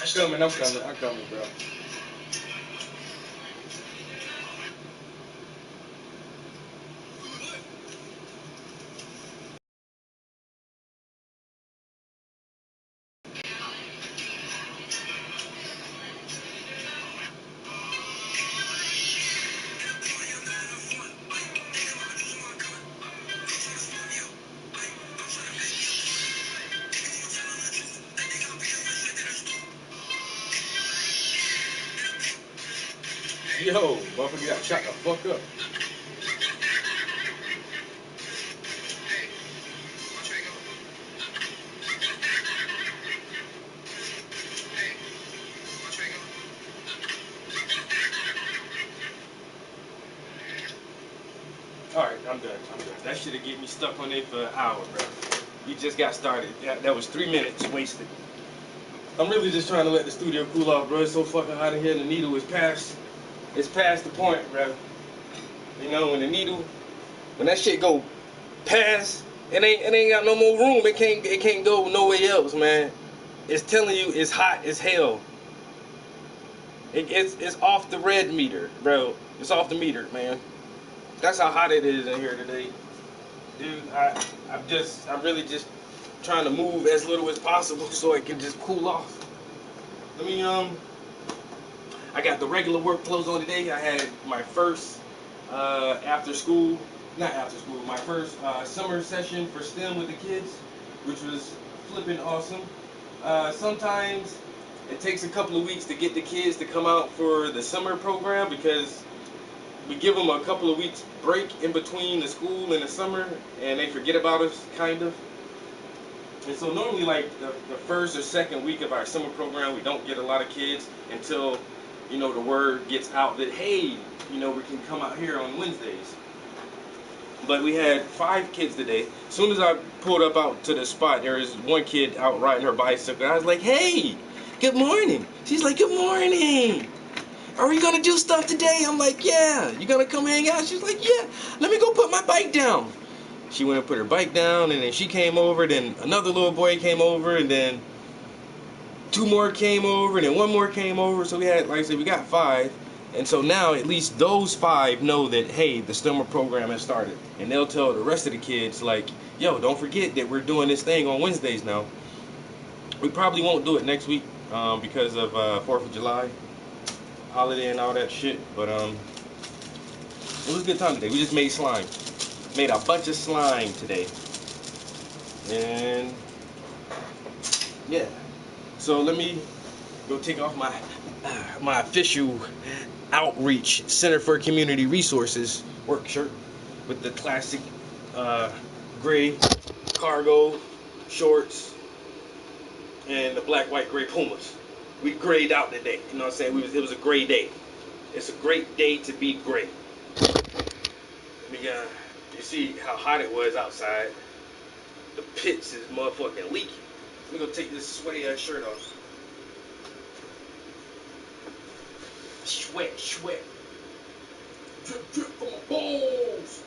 I'm coming, bro. Yo, motherfucker got shot the fuck up. Alright, I'm done. That should have get me stuck on it for an hour, bro. You just got started. That was 3 minutes wasted. I'm really just trying to let the studio cool off, bro. It's so fucking hot in here. The needle is past. It's past the point, bro. You know, when the needle, when that shit go past, it ain't got no more room. It can't go nowhere else, man. It's telling you it's hot as hell. It's off the red meter, bro. It's off the meter, man. That's how hot it is in here today, dude. I'm really just trying to move as little as possible so it can just cool off. Let me I got the regular work clothes on today. I had my first my first summer session for STEM with the kids, which was flipping awesome. Sometimes it takes a couple of weeks to get the kids to come out for the summer program because we give them a couple of weeks break in between the school and the summer, and they forget about us, kind of. And so normally, like the first or second week of our summer program, we don't get a lot of kids until, you know, the word gets out that, hey, you know, we can come out here on Wednesdays. But we had 5 kids today. As soon as I pulled up out to the spot, there was one kid out riding her bicycle. I was like, hey, good morning. She's like, good morning. Are we gonna do stuff today? I'm like, yeah. You gonna come hang out? She's like, yeah. Let me go put my bike down. She went and put her bike down, and then she came over. Then another little boy came over, and then 2 more came over, and then 1 more came over. So we had, like I said, we got 5. And so now at least those 5 know that, hey, the summer program has started. And they'll tell the rest of the kids, like, yo, don't forget that we're doing this thing on Wednesdays now. We probably won't do it next week because of 4th of July holiday and all that shit. But it was a good time today. We just made slime. Made a bunch of slime today. And yeah. So let me go take off my official Outreach Center for Community Resources work shirt with the classic gray cargo shorts and the black, white, gray Pumas. We grayed out today. You know what I'm saying? It was a gray day. It's a great day to be gray. You see how hot it was outside. The pits is motherfucking leaking. Let me go take this sweaty ass shirt off. Sweat. Drip from my balls.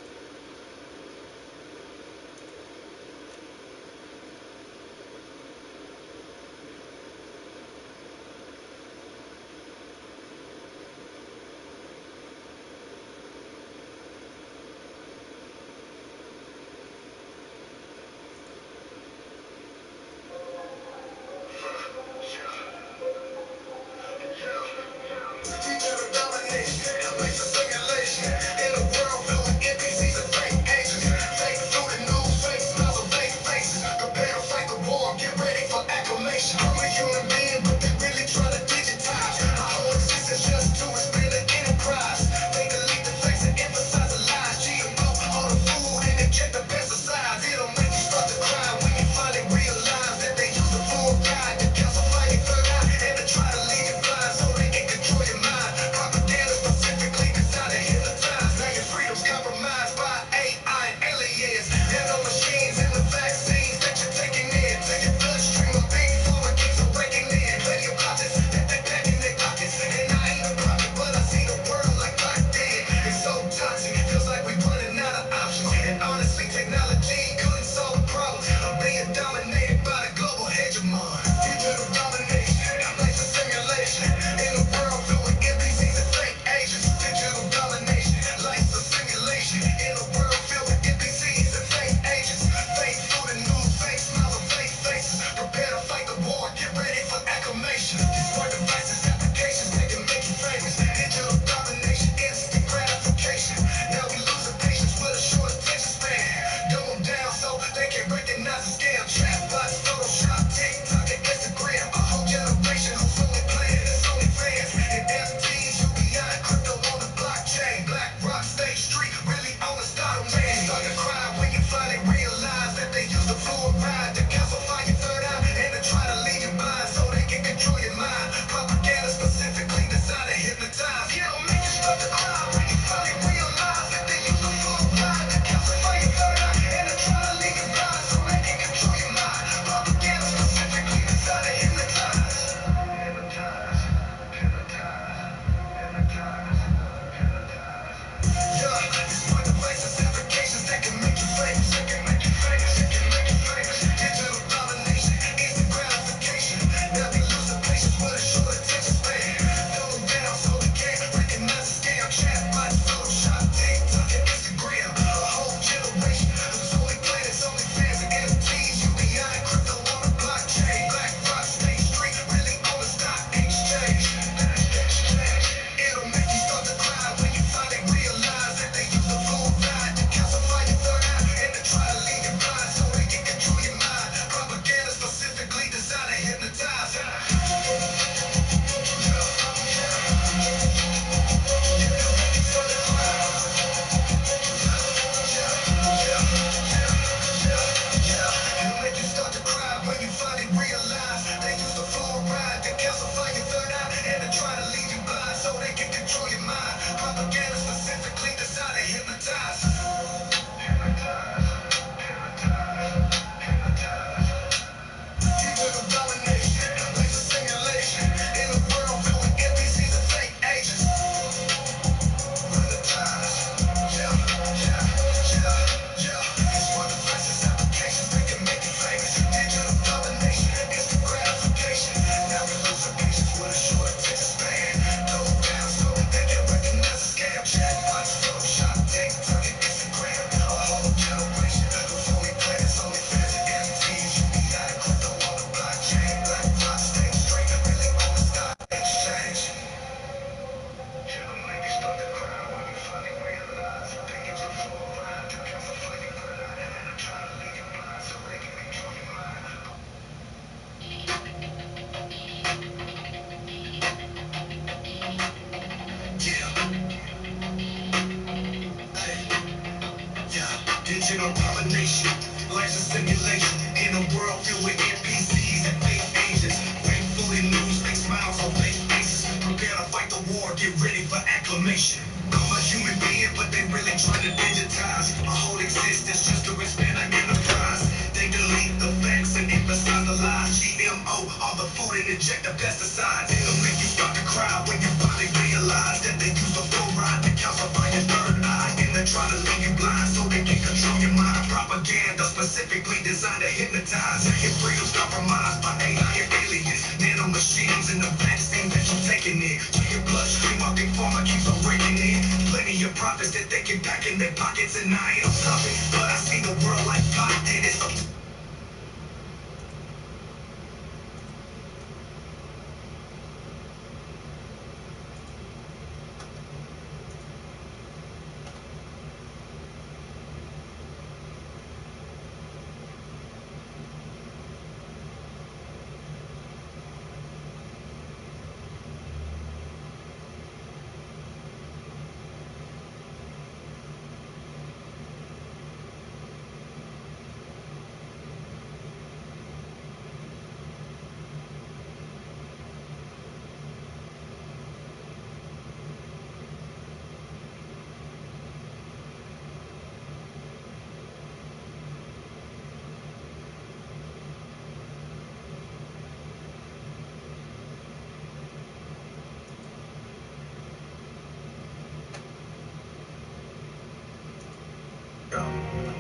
Digital domination, life's a simulation in a world filled with NPCs and fake agents. Fake fully news, fake smiles on fake faces. Prepare to fight the war, get ready for acclamation. I'm a human being, but they really trying to digitize my whole existence just to expand our enterprise. They delete the facts and emphasize the lies. GMO, all the food and inject the pesticides. It'll make you start to cry when you finally realize that they use the fluoride to calcify your third eye. And they try to leave you blind so they can control your mind. Propaganda specifically designed to hypnotize. Your freedom's compromised by AI and aliens. Nano machines and the vaccines that you're taking in. To your bloodstream, our big pharma keeps on breaking in. Plenty of profits that they can back in their pockets, and I ain't on topic, but I see the world like God did it. So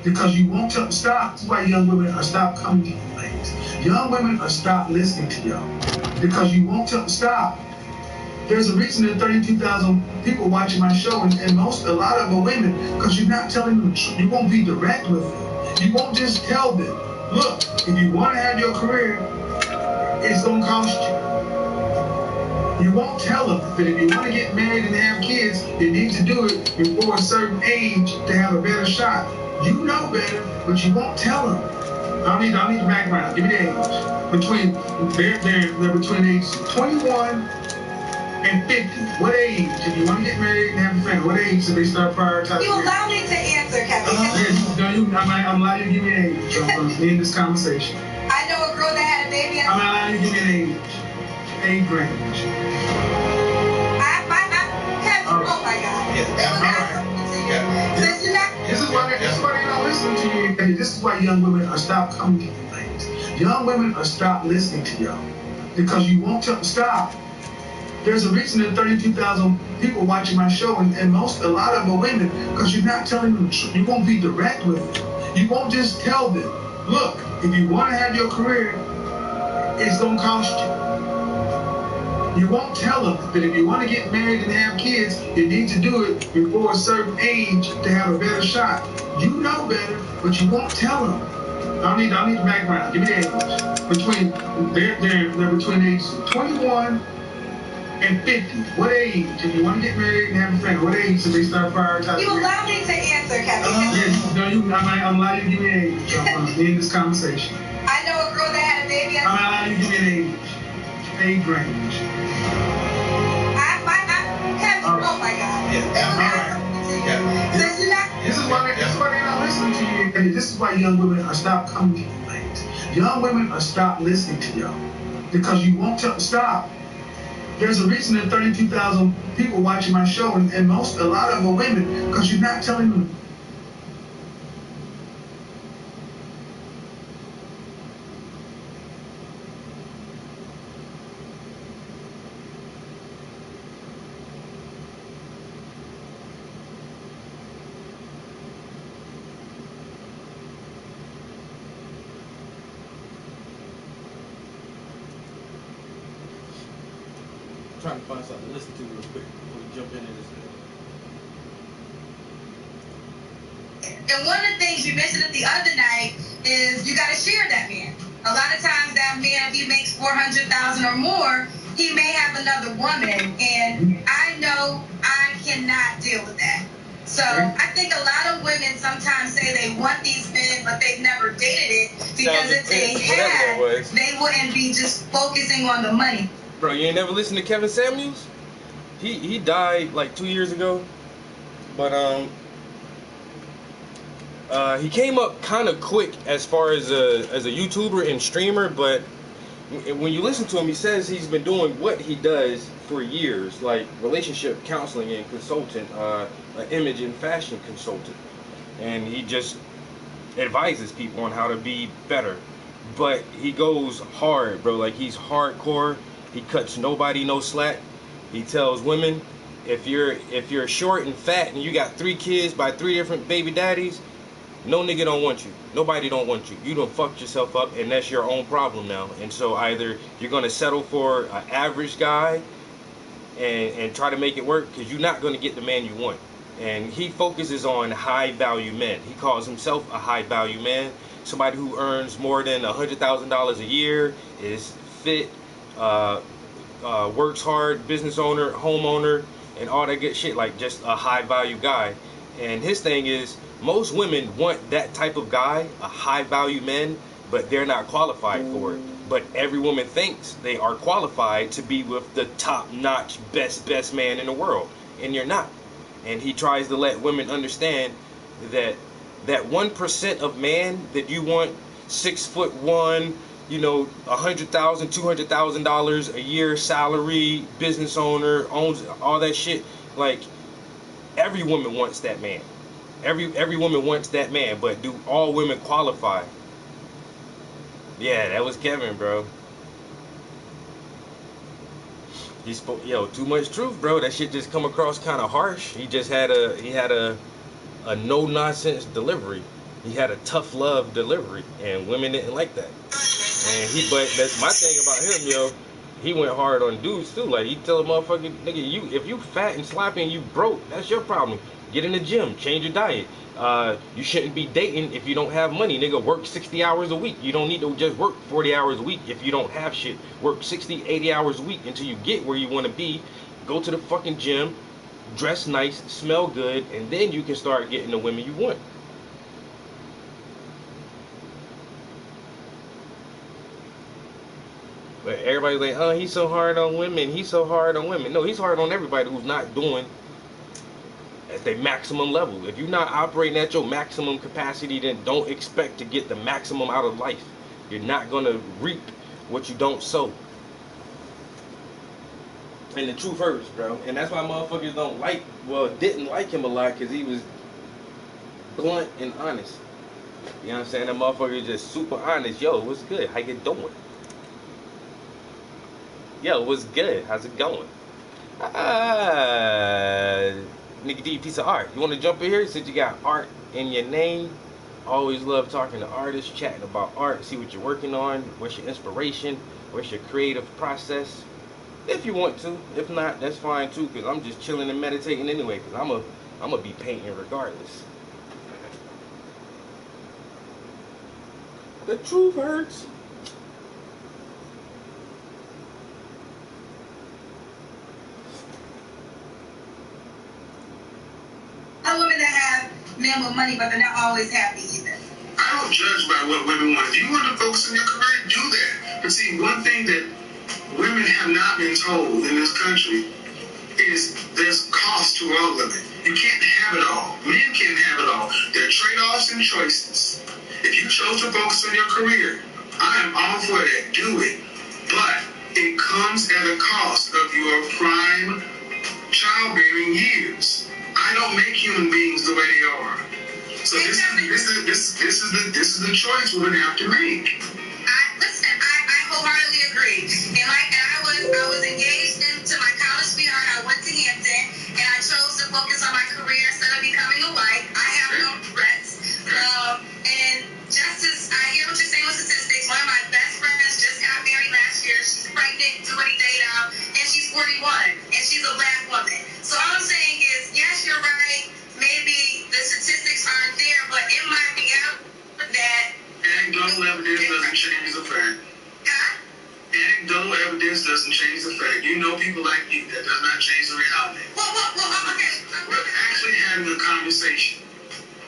because you won't stop. That's why young women are stop coming to you, ladies. Young women are stop listening to y'all because you won't stop. There's a reason there are 32,000 people watching my show, and a lot of them are women, because you're not telling them the truth. You won't be direct with them. You won't just tell them, look, if you want to have your career, it's going to cost you. You won't tell them that if you want to get married and have kids, you need to do it before a certain age to have a better shot. You know better, but you won't tell them. I need the background. Give me the age. They're between age 21 and 50. What age? If you want to get married and have a family, what age do they start prioritizing? You allow me to answer, Kevin. Yes, I'm allowing you to give me an age. In this conversation. I know a girl that had a baby. I'm allowing you to give me an age. Age range. Kevin, oh my God. This is why they're not listening to you. This is why young women are stopped coming to you, ladies. Young women are stopped listening to y'all because you won't tell them stop. There's a reason that 32,000 people watching my show, and a lot of them are women, because you're not telling them the truth. You won't be direct with them. You won't just tell them, look, if you want to have your career, it's going to cost you. You won't tell them that if you want to get married and have kids, you need to do it before a certain age to have a better shot. You know better, but you won't tell them. I need the background. Give me the age. They're between age 21 and 50. What age? If you want to get married and have a family, what age do they start prioritizing? You allow me to answer, Kevin. Yes, I'm allowing you to give me an age in this conversation. I know a girl that had a baby. I'm allowing you to give me an age range. Kevin, oh my God. This is why they're not listening to you. This is why young women are stopped coming to you, ladies. Young women are stopped listening to y'all because you won't tell them stop. There's a reason that 32,000 people watching my show, and a lot of them are women, because you're not telling them. Trying to find something to listen to real quick before we jump into this thing. And one of the things you mentioned the other night is you got to share that man. A lot of times that man, if he makes $400,000 or more, he may have another woman, and I know I cannot deal with that. So I think a lot of women sometimes say they want these men, but they've never dated it because if they had, they wouldn't be just focusing on the money. Bro, you ain't never listened to Kevin Samuels? He died like 2 years ago, but he came up kind of quick as far as a YouTuber and streamer. But when you listen to him, he says he's been doing what he does for years, like relationship counseling and consultant, an image and fashion consultant, and he just advises people on how to be better. But he goes hard, bro. Like, he's hardcore. He cuts nobody no slack. He tells women, if you're short and fat and you got 3 kids by 3 different baby daddies, no nigga don't want you. Nobody don't want you. You done fucked yourself up, and that's your own problem now. And so either you're gonna settle for an average guy and try to make it work, because you're not gonna get the man you want. And he focuses on high value men. He calls himself a high value man. Somebody who earns more than $100,000 a year, is fit, works hard, business owner, homeowner, and all that good shit. Like, just a high value guy. And his thing is, most women want that type of guy, a high value man, but they're not qualified for it. But every woman thinks they are qualified to be with the top-notch best man in the world, and you're not. And he tries to let women understand that 1% of man that you want, 6'1", you know, $100,000, $200,000 a year salary, business owner, owns all that shit. Like, every woman wants that man. Every woman wants that man, but do all women qualify? Yeah, that was Kevin, bro. He spoke, yo, too much truth, bro. That shit just come across kind of harsh. He had a no nonsense delivery. He had a tough love delivery, and women didn't like that. But that's my thing about him, yo. He went hard on dudes too. Like, he tell a motherfucker, nigga, if you fat and sloppy and you broke, that's your problem. Get in the gym, change your diet. You shouldn't be dating if you don't have money, nigga. Work 60 hours a week. You don't need to just work 40 hours a week if you don't have shit. Work 60, 80 hours a week until you get where you want to be. Go to the fucking gym, dress nice, smell good, and then you can start getting the women you want. But everybody's like, oh, he's so hard on women. He's so hard on women. No, he's hard on everybody who's not doing at their maximum level. If you're not operating at your maximum capacity, then don't expect to get the maximum out of life. You're not going to reap what you don't sow. And the truth hurts, bro. And that's why motherfuckers didn't like him a lot, because he was blunt and honest. You know what I'm saying? That motherfucker is just super honest. Yo, what's good? How you doing? Yo, what's good? How's it going? Nigga D, piece of art. You want to jump in here since you got art in your name? Always love talking to artists, chatting about art, see what you're working on, what's your inspiration, what's your creative process. If you want to. If not, that's fine too, because I'm just chilling and meditating anyway, because I'm a be painting regardless. The truth hurts. Women that have men with money, but they're not always happy either. I don't judge by what women want. If you want to focus on your career, do that. But see, one thing that women have not been told in this country is there's cost to all of it. You can't have it all. Men can't have it all. There are trade-offs and choices. If you chose to focus on your career, I am all for that. Do it. But it comes at a cost of your prime childbearing years. I don't make human beings the way they are. So this is the choice women have to make. I wholeheartedly agree. And I was engaged into my college sweetheart. I went to Hampton, and I chose to focus on my career instead of becoming a wife. I have no regrets. And just as I hear what you're saying with statistics, one of my best friends just got married last year. She's pregnant, 2 days out, and she's 41, and she's a black woman. So all I'm saying is, yes, you're right. Maybe the statistics aren't there, but it might be out that anecdotal evidence doesn't change the fact. Anecdotal evidence doesn't change the fact. You know people like you. That does not change the reality. Okay. We're actually having a conversation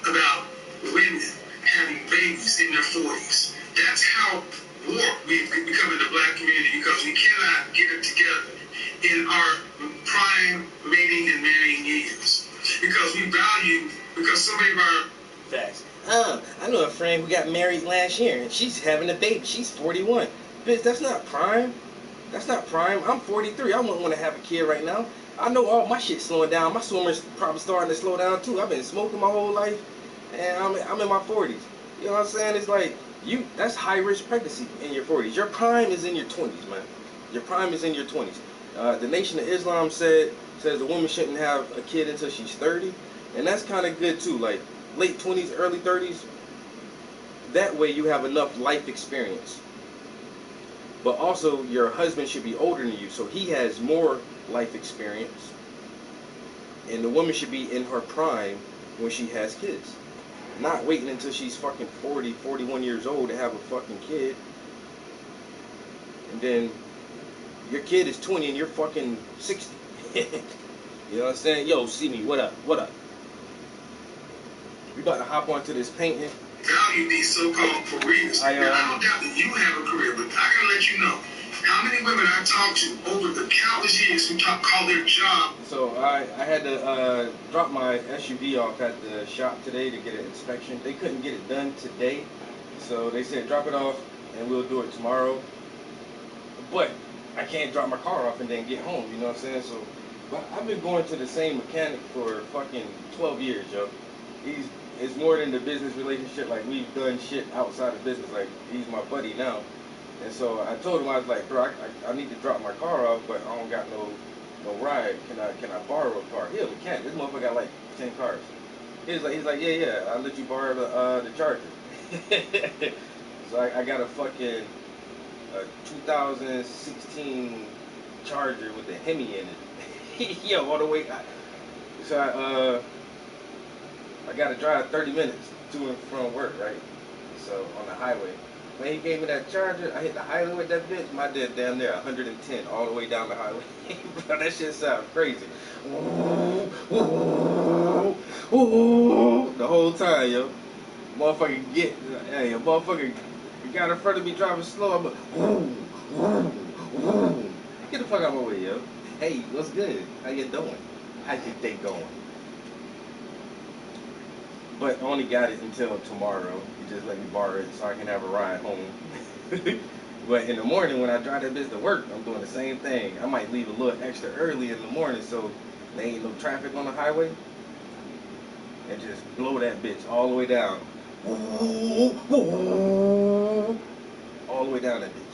about women having babies in their 40s. That's how warped we've become in the black community, because we cannot get it together in our prime mating and marrying years. Because so many of our Facts. I know a friend who got married last year, and she's having a baby. She's 41. Bitch, that's not prime. That's not prime. I'm 43. I wouldn't want to have a kid right now. I know all my shit's slowing down. My swimmer's probably starting to slow down too. I've been smoking my whole life, and I'm in my 40s. You know what I'm saying? It's like, that's high risk pregnancy in your 40s. Your prime is in your 20s, man. Your prime is in your 20s. The Nation of Islam says a woman shouldn't have a kid until she's 30, and that's kind of good too. Like late 20s, early 30s. That way you have enough life experience. But also your husband should be older than you, so he has more life experience. And the woman should be in her prime when she has kids. Not waiting until she's fucking 40, 41 years old to have a fucking kid. And then your kid is 20 and you're fucking 60. You know what I'm saying? Yo, see me, what up? What up? We about to hop onto this painting. Value these so-called careers. Now, I don't doubt that you have a career, but I gotta let you know how many women I've talked to over the countless years who call their job. So I had to drop my SUV off at the shop today to get an inspection. They couldn't get it done today, so they said drop it off and we'll do it tomorrow. But I can't drop my car off and then get home, you know what I'm saying? So, but I've been going to the same mechanic for fucking 12 years, yo. It's more than the business relationship. Like, we've done shit outside of business. Like, he's my buddy now. And so I told him, I was like, bro, I need to drop my car off, but I don't got no ride. Can I borrow a car? He's a mechanic. This motherfucker got like 10 cars. He's like, yeah, I'll let you borrow the charger. So I got a fucking 2016 Charger with a Hemi in it. Yo, all the way. So I got to drive 30 minutes to and from work, right? So on the highway. When he gave me that Charger, I hit the highway with that bitch. My dad down there 110 all the way down the highway. Bro, that shit sounds crazy. The whole time, yo. Motherfucker a motherfucker got in front of me driving slow. I'm like, Get the fuck out of my way, yo. Hey, what's good? How you doing? How your day going? But I only got it until tomorrow. He just let me borrow it so I can have a ride home. But in the morning when I drive that bitch to work, I'm doing the same thing. I might leave a little extra early in the morning so there ain't no traffic on the highway. And just blow that bitch all the way down. All the way down that bitch.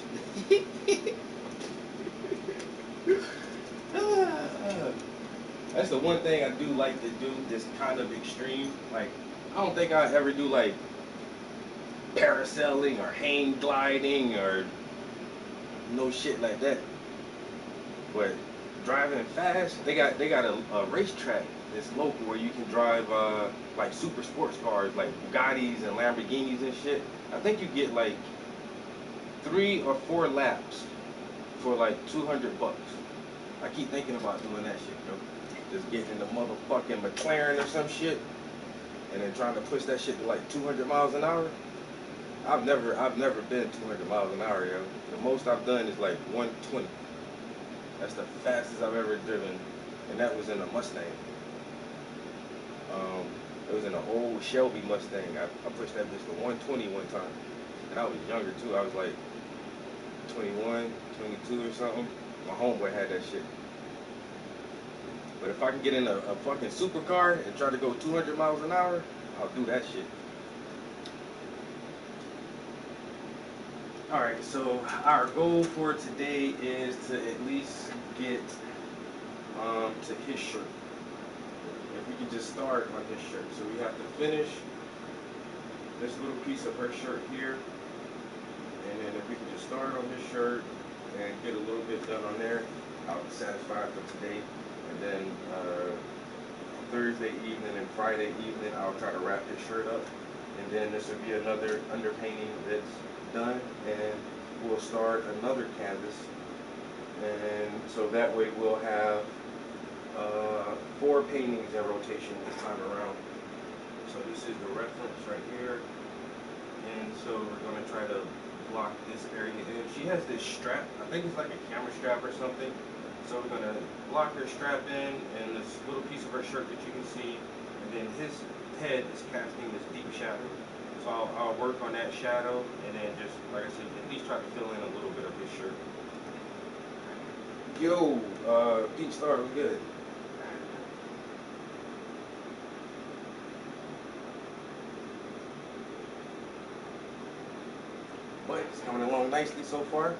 That's the one thing I do like to do, this kind of extreme. Like, I don't think I ever do like parasailing or hang gliding or no shit like that. But driving fast, they got a racetrack that's local where you can drive like super sports cars like Bugattis and Lamborghinis and shit. I think you get like 3 or 4 laps for like $200. I keep thinking about doing that shit, yo. Just getting in the motherfucking McLaren or some shit, and then trying to push that shit to like 200 miles an hour. I've never been 200 miles an hour, yo. The most I've done is like 120. That's the fastest I've ever driven, and that was in a Mustang. It was in an old Shelby Mustang. I pushed that bitch to 120 one time, and I was younger too. I was like 21, 22 or something. My homeboy had that shit. But if I can get in a fucking supercar and try to go 200 miles an hour, I'll do that shit. Alright, so our goal for today is to at least get to his shirt. If we can just start on his shirt. So we have to finish this little piece of her shirt here. And then if we can just start on his shirt and get a little bit done on there, I'll be satisfied for today. And then Thursday evening and Friday evening, I'll try to wrap his shirt up. And then this will be another underpainting that's done. And we'll start another canvas. And so that way we'll have 4 paintings in rotation this time around. So this is the reference right here. And so we're going to try to block this area in. She has this strap. I think it's like a camera strap or something. So we're going to block her strap in and this little piece of her shirt that you can see. And then his head is casting this deep shadow. So I'll work on that shadow and then just, like I said, at least try to fill in a little bit of his shirt. Yo, Pete Star, we good. But it's coming along nicely so far.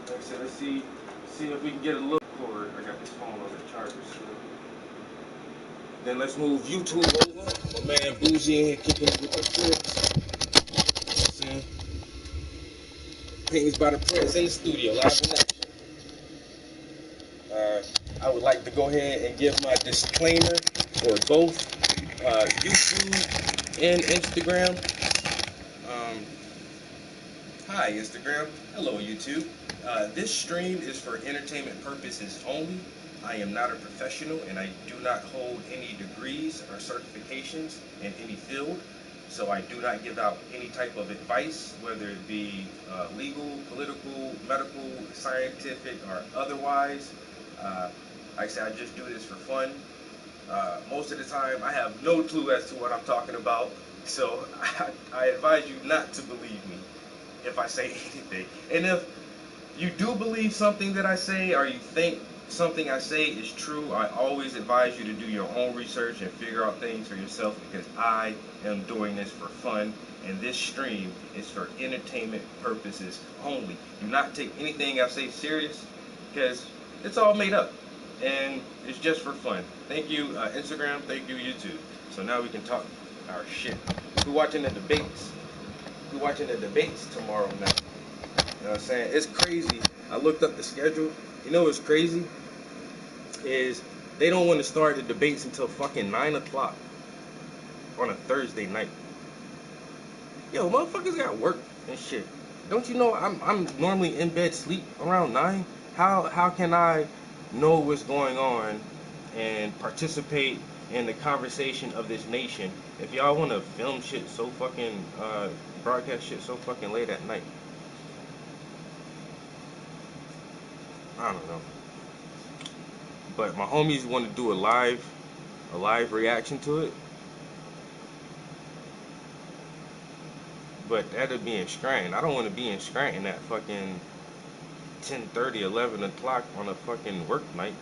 Like I said, let's see if we can get a little cord. I got this phone on the charger still. Then let's move YouTube over. My man Bougie in here kicking it with the clips. You know what I'm saying? Paintings by the Prince in the studio, live in action. I would like to go ahead and give my disclaimer for both YouTube and Instagram. Hi Instagram, hello YouTube. This stream is for entertainment purposes only. I am not a professional and I do not hold any degrees or certifications in any field. So I do not give out any type of advice, whether it be legal, political, medical, scientific, or otherwise. Like I said, I just do this for fun. Most of the time, I have no clue as to what I'm talking about. So I advise you not to believe me if I say anything. And if you do believe something that I say, or you think something I say is true, I always advise you to do your own research and figure out things for yourself, because I am doing this for fun, and this stream is for entertainment purposes only. Do not take anything I say serious, because it's all made up, and it's just for fun. Thank you, Instagram. Thank you, YouTube. So now we can talk our shit. We're watching the debates. We're watching the debates tomorrow night. You know what I'm saying? It's crazy. I looked up the schedule. You know what's crazy? Is they don't want to start the debates until fucking 9 o'clock on a Thursday night. Yo, motherfuckers got work and shit. Don't you know I'm normally in bed sleep around 9? How can I know what's going on and participate and the conversation of this nation. If y'all want to film shit so fucking, broadcast shit so fucking late at night, I don't know. But my homies want to do a live reaction to it. But that'll be in Scranton. I don't want to be in Scranton at fucking 10:30, 11 o'clock on a fucking work night.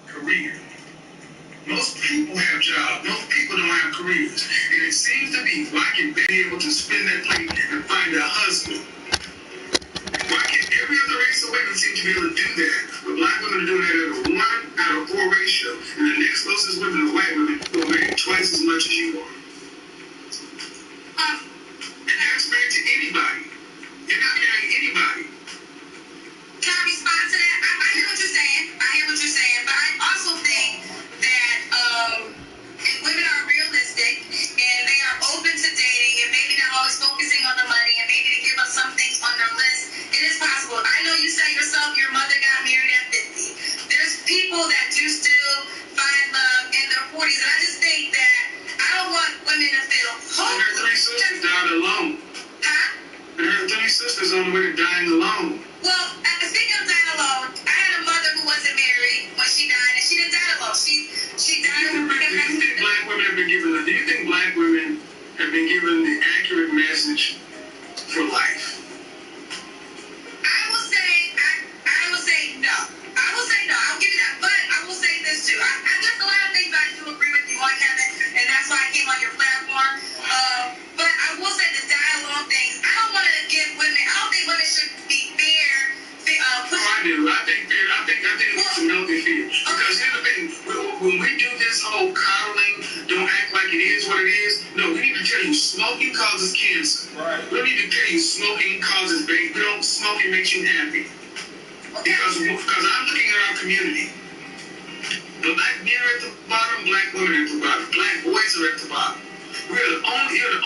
Career. Most people have jobs. Most people don't have careers. And it seems to be, why can they be able to spin that plate and find a husband? Why can't every other race of women seem to be able to do that? But black women are doing that at a 1:4 ratio. And the next closest women are white women who are making twice as much as you are. And that's married to anybody. You're not marrying anybody. Can I respond to that? I hear what you're saying. But I also think that if women are realistic and they are open to dating and maybe not always focusing on the money and maybe to give up some things on their list, it is possible. I know you said yourself your mother got married at 50. There's people that do still find love in their 40s, and I just think that I don't want women to feel And her 3 sisters died alone. Huh? And her 3 sisters on the way to dying alone. Well, speaking of dying alone, I had a mother who wasn't married when she died, and she didn't die alone. She died. Do you think black women have been given the accurate message for life? I will say no. I'll give you that. But I will say this too. There's a lot of things I do agree with you on, Kevin, and that's why I came on your platform. But I will say the dialogue things. I don't think women should be fair. I do. I think it's a healthy fear. Because here's the thing, when we do this whole coddling, don't act like it is what it is, no, we need to tell you smoking causes cancer. Right. We need to tell you smoking causes baby. Smoking makes you happy. Because I'm looking at our community. Black men are at the bottom, black women are at the bottom, black boys are at the bottom. You're the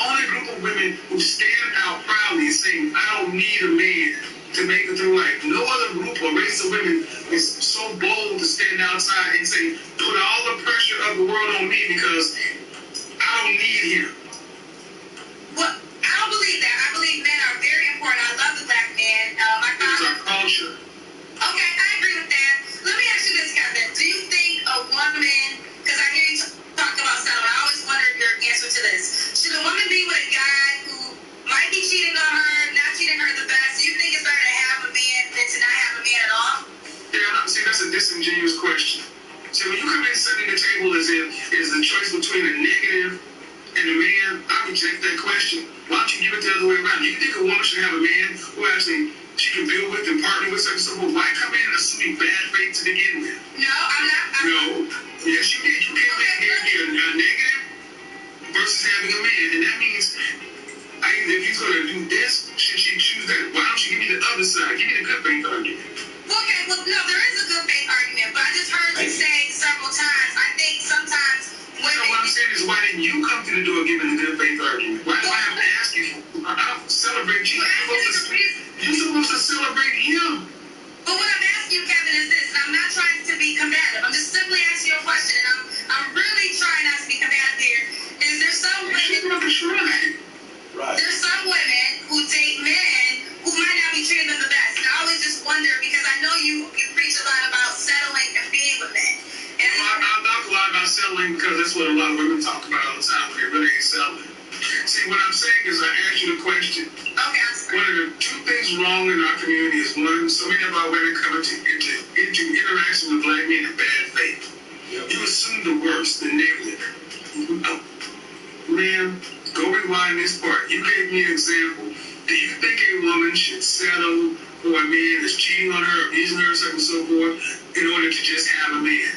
only group of women who stand out proudly saying, I don't need a man to make it through life. No other group or race of women is so bold to stand outside and say, put all the pressure of the world on me because I don't need him. Well, I don't believe that. I believe men are very important. I love the black man. It's our culture. Okay, I agree with that. Let me ask you this, Kevin. Do you think a woman, because I hear you talk about settlement, I always wondered your answer to this. Should a woman be with a guy who might be cheating on her, not treating her the best? Do you think it's better to have a man than to not have a man at all? Yeah, see, that's a disingenuous question. See, when you come in setting the table as if it's the choice between a negative and a man, I reject that question. Why don't you give it the other way around? Do you think a woman should have a man who actually she can build with and partner with certain stuff? Well, why come in assuming bad faith to begin with? No, I'm not. No. Yes, you did. You came in here being a negative versus having a man. And that means if he's going to do this, should she choose that? Why don't you give me the other side? Give me the good faith argument. Okay, well, no, there is a good faith argument, but I just heard you say several times, I think sometimes women... So what I'm saying is, why didn't you come to the door giving the good faith argument? Why do I have to ask you? I don't celebrate you. You're supposed to celebrate him. But what I'm asking you, Kevin, is this, and I'm not trying to be combative, I'm just simply asking you a question, and I'm really trying not to be combative here. Is there some women... Right. There's some women who date men who might not be treating them the best. And I always just wonder, because I know you preach a lot about settling and being with men. And I talk a lot about settling because that's what a lot of women talk about all the time, but they really ain't settling. See, what I'm saying is I asked you the question. Okay, I'm sorry. One of the two things wrong in our community is, one, so many of our women come into interaction with black men in bad faith. You assume the worst, the negative. Ma'am, go rewind this part. You gave me an example. Do you think a woman should settle for a man that's cheating on her, abusing her, so on and so forth, in order to just have a man?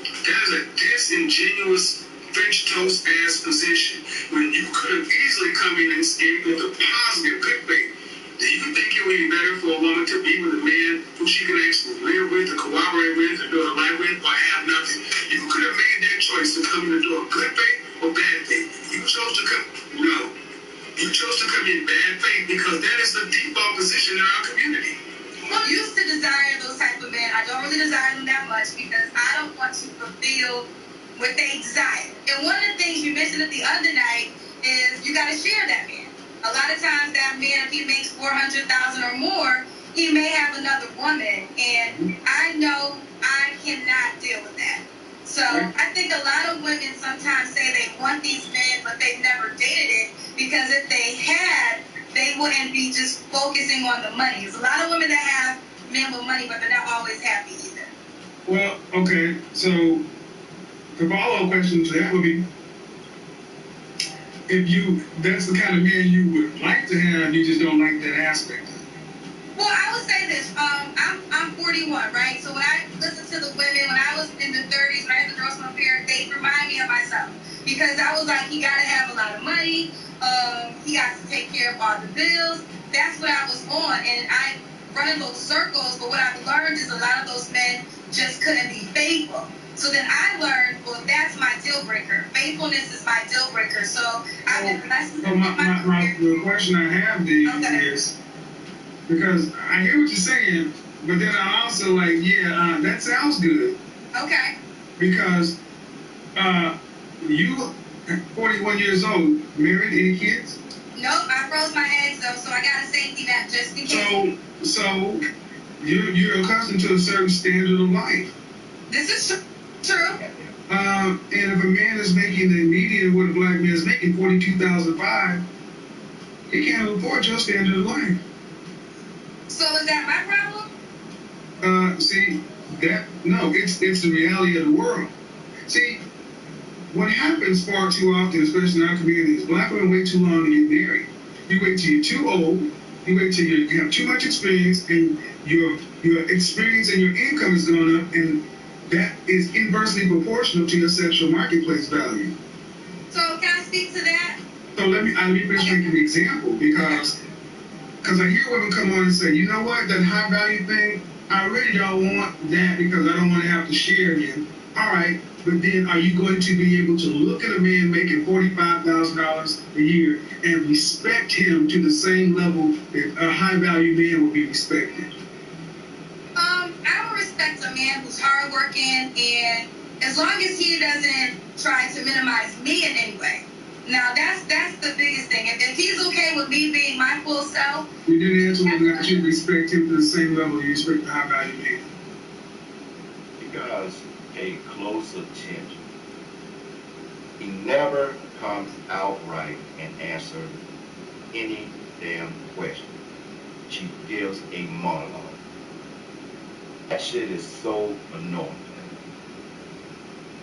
That is a disingenuous French toast ass position when you could have easily come in and gave with a positive, good faith. Do you think it would be better for a woman to be with a man who she can actually live with, or cooperate with, or build a life with, or have nothing? You could have made that choice to come in the door, good faith or bad faith. You chose to come, no. You chose to come in bad faith because that is the default position in our community. what they desire. And one of the things you mentioned the other night is you got to share that man. A lot of times that man, if he makes 400,000 or more, he may have another woman, and I know I cannot deal with that. So I think a lot of women sometimes say they want these men, but they've never dated it, because if they had, they wouldn't be just focusing on the money. There's a lot of women that have men with money, but they're not always happy either. Well, okay, so the follow-up question to that would be, that's the kind of man you would like to have, you just don't like that aspect. Well, I would say this. I'm 41, right? So when I listen to the women, when I was in the 30s, when I had the girls from up here, they remind me of myself. Because I was like, he got to have a lot of money. He got to take care of all the bills. That's what I was on. And I run in those circles. But what I've learned is a lot of those men just couldn't be faithful. So then I learned, well, that's my deal breaker. Faithfulness is my deal breaker. So I've been blessed with the question I have then is, because I hear what you're saying, but then I also like, that sounds good. Okay. Because you, 41 years old, married, any kids? Nope, I froze my eggs though, so I got a safety net just in case. So you're accustomed to a certain standard of life. This is true. And if a man is making the median of what a black man is making, $42,500, he can't afford your standard of life. So is that my problem? It's the reality of the world. See, what happens far too often, especially in our community, is black women wait too long to get married. You wait till you're too old, you wait till you have too much experience, and your experience and your income is going up, and that is inversely proportional to your sexual marketplace value. So can I speak to that? So let me finish making an example, because I hear women come on and say, you know what, that high value thing, I really don't want that because I don't want to have to share again. All right, but then are you going to be able to look at a man making $45,000 a year and respect him to the same level that a high value man will be respected? I would respect a man who's hardworking, and as long as he doesn't try to minimize me in any way. Now that's the biggest thing. If he's okay with me being my full self. You didn't answer whether or not you respect him to the same level you respect the high value man. Because a close attention. He never comes outright and answers any damn question. She gives a monologue. That shit is so annoying.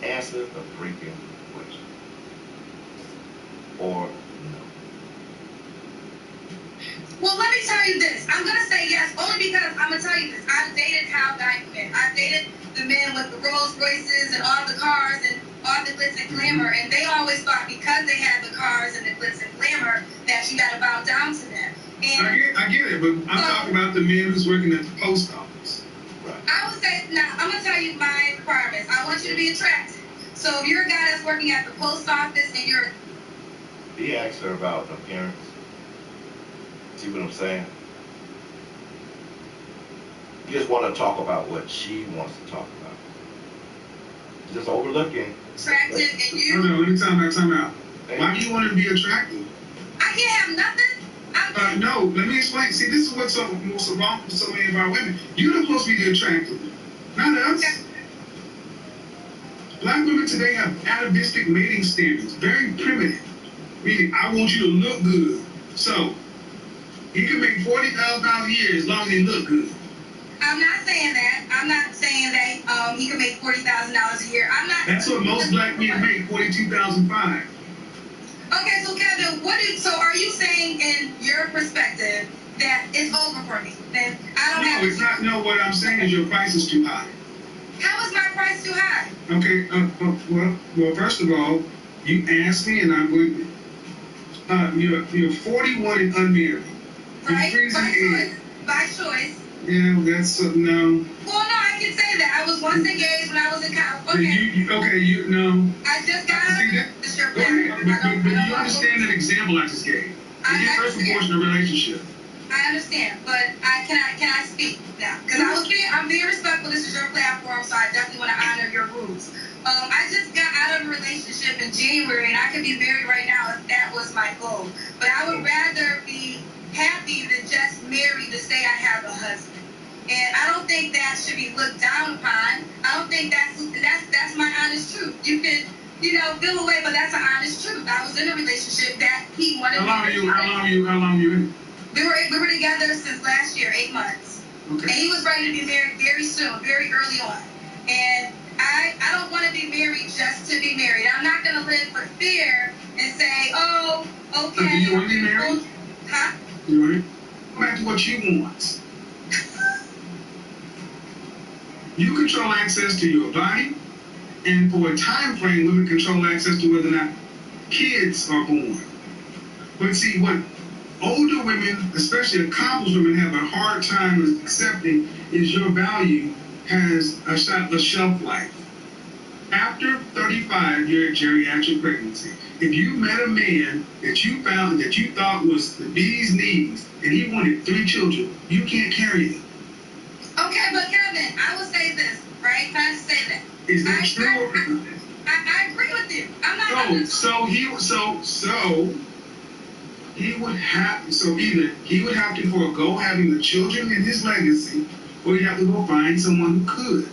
Answer the freaking question. Or no. Well, let me tell you this. I'm going to say yes, only because I'm going to tell you this. I've dated high value men. I've dated the men with the Rolls Royces and all the cars and all the glitz and glamour, and they always thought because they had the cars and the glitz and glamour that you got to bow down to them. And I get it, but I'm talking about the man who's working at the post office. Right. I would say, now, I'm going to tell you my requirements. I want you to be attractive. So if you're a guy that's working at the post office and you're... He asked her about appearance. See what I'm saying? You just want to talk about what she wants to talk about. Just overlooking. attractive and you... No, let me time out. Why do you want to be attractive? I can't have nothing? No, let me explain. See, this is what's wrong with so many of our women. You're not supposed to be the attractive, not us. Okay. Black women today have atavistic mating standards, very primitive. Meaning, I want you to look good. So, he can make $40,000 a year as long as he look good. I'm not saying that. I'm not saying that he can make $40,000 a year. I'm not... That's what most black men make, $42,500. Okay, so Kevin, so are you saying in your perspective that it's over for me? Then I don't have... No, it's not. No, what I'm saying is your price is too high. How is my price too high? Okay, well, first of all, you asked me and I'm going to... You're 41 and unmarried. Right? You're freezing age. By choice. Yeah, that's no. Well, no, I can say that. I was once engaged when I was in college. Okay. No. I just got out of the strip Go ahead, but you understand that example I just gave. It's a disproportionate relationship. I understand, but can I speak now? Because I'm very respectful. This is your platform, so I definitely want to honor your rules. I just got out be married right now if that was my goal. But I would rather be happy than just married to say I have a husband. And I don't think that should be looked down upon. I don't think that's my honest truth. You can, feel away, but that's an honest truth. I was in a relationship that he wanted me to. How long you in? We were together since last year, 8 months. Okay. And he was ready to be married very soon, very early on. And I don't want to be married just to be married. I'm not going to live for fear and say, oh, okay. So do you want to be married? Huh? You want to? Go back to what you want. You control access to your body, and for a time frame, women control access to whether or not kids are born. But see, what older women, especially accomplished women, have a hard time accepting is your value has a shelf life. After 35, you're at geriatric pregnancy. If you met a man that you found that you thought was the bee's knees, and he wanted 3 children, you can't carry them. Okay, but Kevin, I will say this, right? Can I just say that? Is that true? I agree with you. I'm not No, either he would have to forego having the children in his legacy, or he'd have to go find someone who could.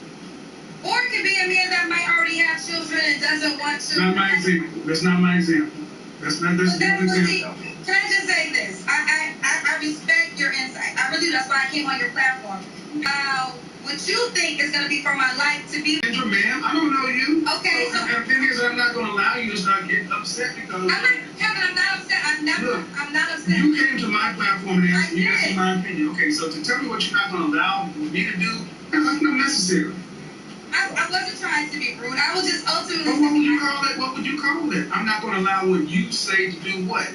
Or it could be a man that might already have children and doesn't want to. Not my example. That's not my example. That's not this example. Can I just say this? I respect your insight. I really do. That's why I came on your platform. What you think is going to be for my life to be. Andrew, ma'am, I don't know you. Okay, so. The thing is, I'm not going to allow you to start getting upset because. Kevin, I'm not upset. I'm not upset. You came to my platform and asked me this is my opinion. Okay, so to tell me what you're not going to allow me to do, that's not necessary. I wasn't trying to be rude. I was just ultimately. But what would you call it? What would you call it? I'm not going to allow what you say to do what?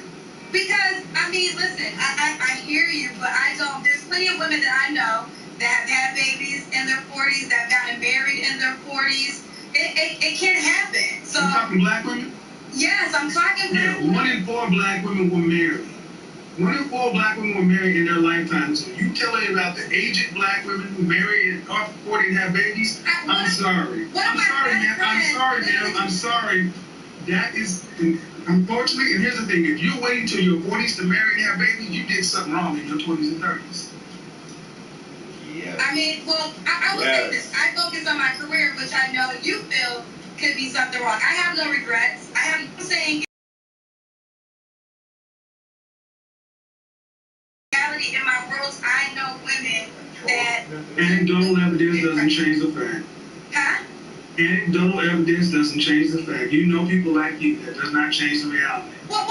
Because, listen, I hear you, but I don't. There's plenty of women that I know that have had babies in their 40s, that have gotten married in their 40s. It can't happen. So. You're talking black women? Yes, I'm talking black women. 1 in 4 black women were married. 1 in 4 black women were married in their lifetime. So you telling about the aged black women who marry and are 40 and have babies? I'm sorry. I'm sorry, ma'am. I'm sorry. That is, unfortunately, and here's the thing. If you're waiting till your 40s to marry and have babies, you did something wrong in your 20s and 30s. Yeah. I will say this. I focus on my career, which I know you feel could be something wrong. I have no regrets. I'm saying in my worlds, I know women that. Anecdotal evidence doesn't change the fact. Huh? Anecdotal evidence doesn't change the fact. You know people like you. That does not change the reality. Well,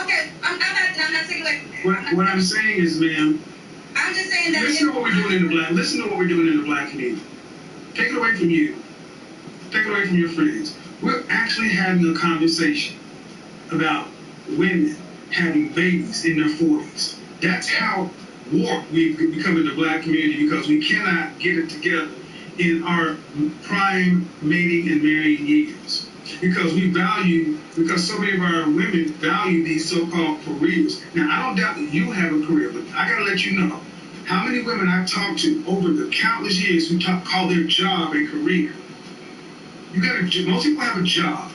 okay. I'm not taking away from that. What I'm saying is, ma'am. I'm just saying that. Listen to what we're doing in the black community. Take it away from you. Take it away from your friends. We're actually having a conversation about women having babies in their 40s. That's how warped we've become in the black community because we cannot get it together in our prime mating and marrying years. Because so many of our women value these so-called careers. Now, I don't doubt that you have a career, but I gotta let you know how many women I've talked to over the countless years who call their job a career. Most people have a job.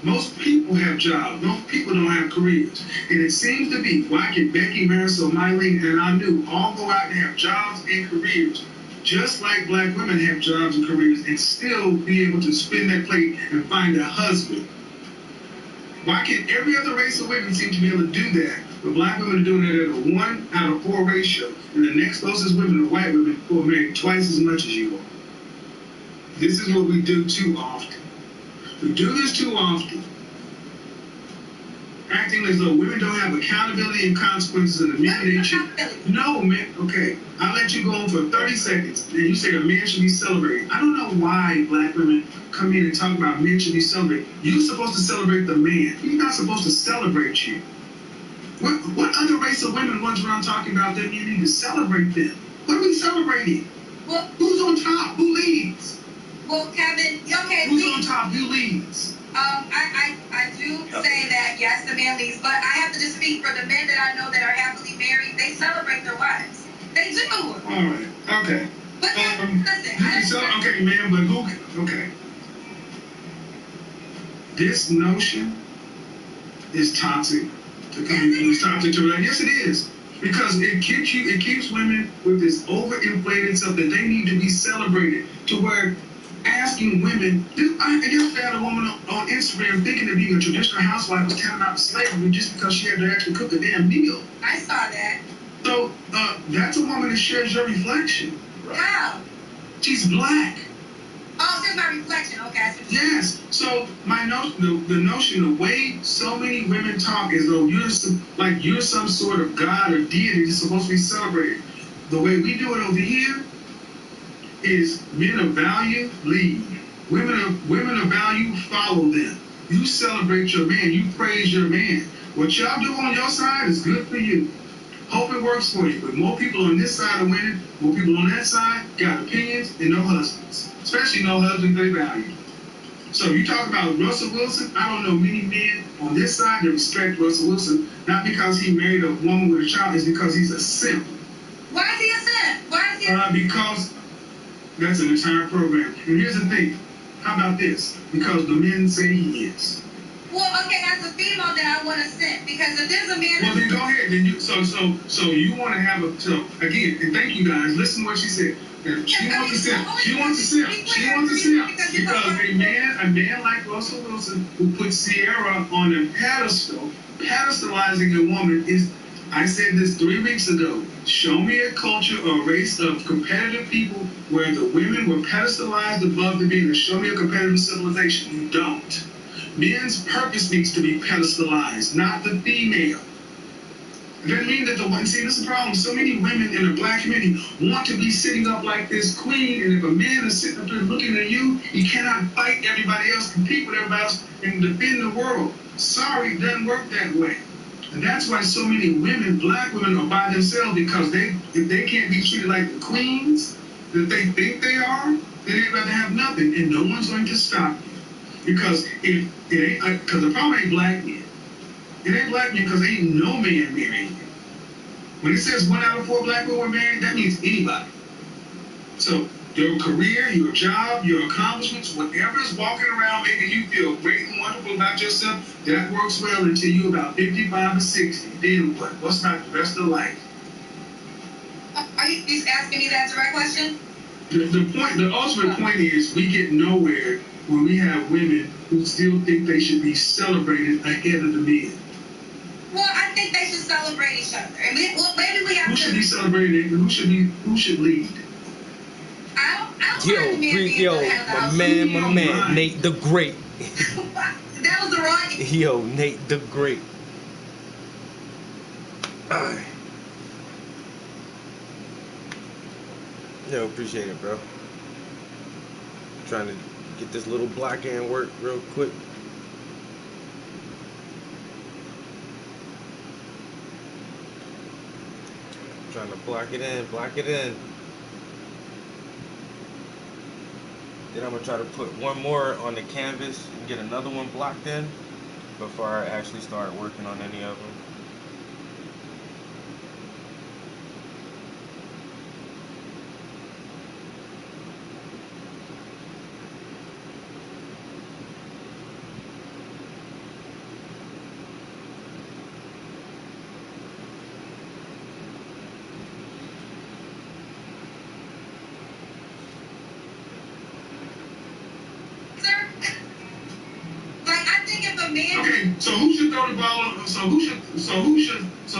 Most people have jobs. Most people don't have careers. And it seems to be, why can Becky, Marisol, Mylene, and Anu all go out and have jobs and careers, just like black women have jobs and careers, and still be able to spin their plate and find a husband? Why can't every other race of women seem to be able to do that, but black women are doing it at a 1 out of 4 ratio, and the next closest women are white women who are married twice as much as you are? This is what we do too often. We do this too often, acting as though women don't have accountability and consequences and the minute they choose. No, man. Okay, I'll let you go on for 30 seconds. And you say a man should be celebrated. I don't know why black women come in and talk about men should be celebrated. You're supposed to celebrate the man. He's not supposed to celebrate you. What other race of women runs around talking about them? You need to celebrate them. What are we celebrating? Well, who's on top? Who leads? Well, Kevin, okay. Who's on top? Who leads? I do say that, yes, the man leads, but I have to just speak for the men that I know that are happily married. They celebrate their wives. They do. All right. Okay. But listen, okay, man, but who? Okay. This notion is toxic to community. It's toxic to relax. Yes, it is. Because it keeps women with this overinflated stuff that they need to be celebrated, to where asking women, I just had a woman on Instagram thinking that being a traditional housewife was tantamount to slavery just because she had to actually cook a damn meal. I saw that. So that's a woman that shares your reflection. How? She's black. Oh, there's my reflection. Okay, I see what you're saying. Yes. So my notion, the notion, the way so many women talk as though you're some sort of god or deity that's supposed to be celebrated. The way we do it over here is men of value lead. Women of value follow them. You celebrate your man. You praise your man. What y'all do on your side is good for you. Hope it works for you. But more people on this side are winning. More people on that side got opinions and no husbands. Especially no husbands they value. So you talk about Russell Wilson. I don't know many men on this side that respect Russell Wilson. Not because he married a woman with a child. It's because he's a simp. Why is he a simp? Why is he a simp? Because that's an entire program. And here's the thing. How about this? Because the men say he is. Well, okay, as a female, then I want to simp. Because if there's a man... Well, then go ahead. Then you, so you want to have a... So, again, and thank you guys. Listen to what she said. She wants to simp. She wants to simp. She wants to simp. Because a man like Russell Wilson, who put Sierra on a pedestal, pedestalizing a woman is... I said this 3 weeks ago. Show me a culture or a race of competitive people where the women were pedestalized above the men. Show me a competitive civilization. You don't. Men's purpose needs to be pedestalized, not the female. It doesn't mean that the one. See, this is the problem. So many women in the black community want to be sitting up like this queen, and if a man is sitting up there looking at you, you cannot fight everybody else, compete with everybody else, and defend the world. Sorry, it doesn't work that way. And that's why so many women, black women, are by themselves, because if they can't be treated like the queens that they think they are, then they'd rather have nothing, and no one's going to stop you. Because if it ain't, because the problem ain't black men. It ain't black men because ain't no man marrying you. When it says 1 out of 4 black women were married, that means anybody. So your career, your job, your accomplishments, whatever's walking around making you feel great and wonderful about yourself, that works well until you're about 55 or 60. Then what? What's about the rest of life? Are you asking me that direct question? The ultimate point is we get nowhere when we have women who still think they should be celebrated ahead of the men. Well, I think they should celebrate each other. And maybe we have Who should be celebrated? Who should lead? My man, Nate the Great. That was the wrong. Yo, Nate the Great. Yo, appreciate it, bro. Trying to get this little black end work real quick. Trying to block it in. Then I'm gonna try to put one more on the canvas and get another one blocked in before I actually start working on any of them. Okay, so who should throw the ball? So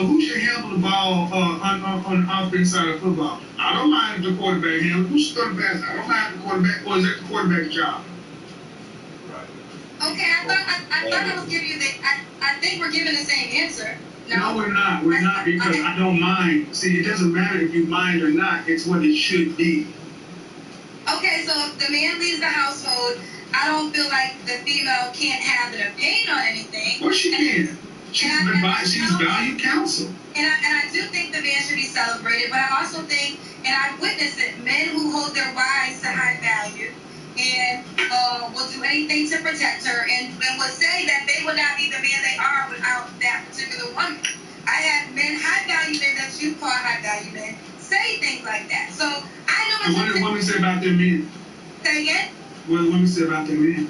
who should handle the ball on the offense side of football? I don't mind if the quarterback handles. Who should throw the pass? I don't mind if the quarterback, or is that the quarterback's job? Right. Okay, I thought I was giving you the. I think we're giving the same answer. No, we're not. We're not, because I don't mind. See, it doesn't matter if you mind or not. It's what it should be. Okay, so if the man leaves the household, I don't feel like the female can't have an opinion on anything. Well, she can. She's valued counsel. And I do think the man should be celebrated, but I also think, and I've witnessed it, men who hold their wives to high value and will do anything to protect her and will say that they would not be the man they are without that particular woman. I had men, high value men that you call high value men, say things like that. So I know what do women say about their men? Say again? What do women say about their men?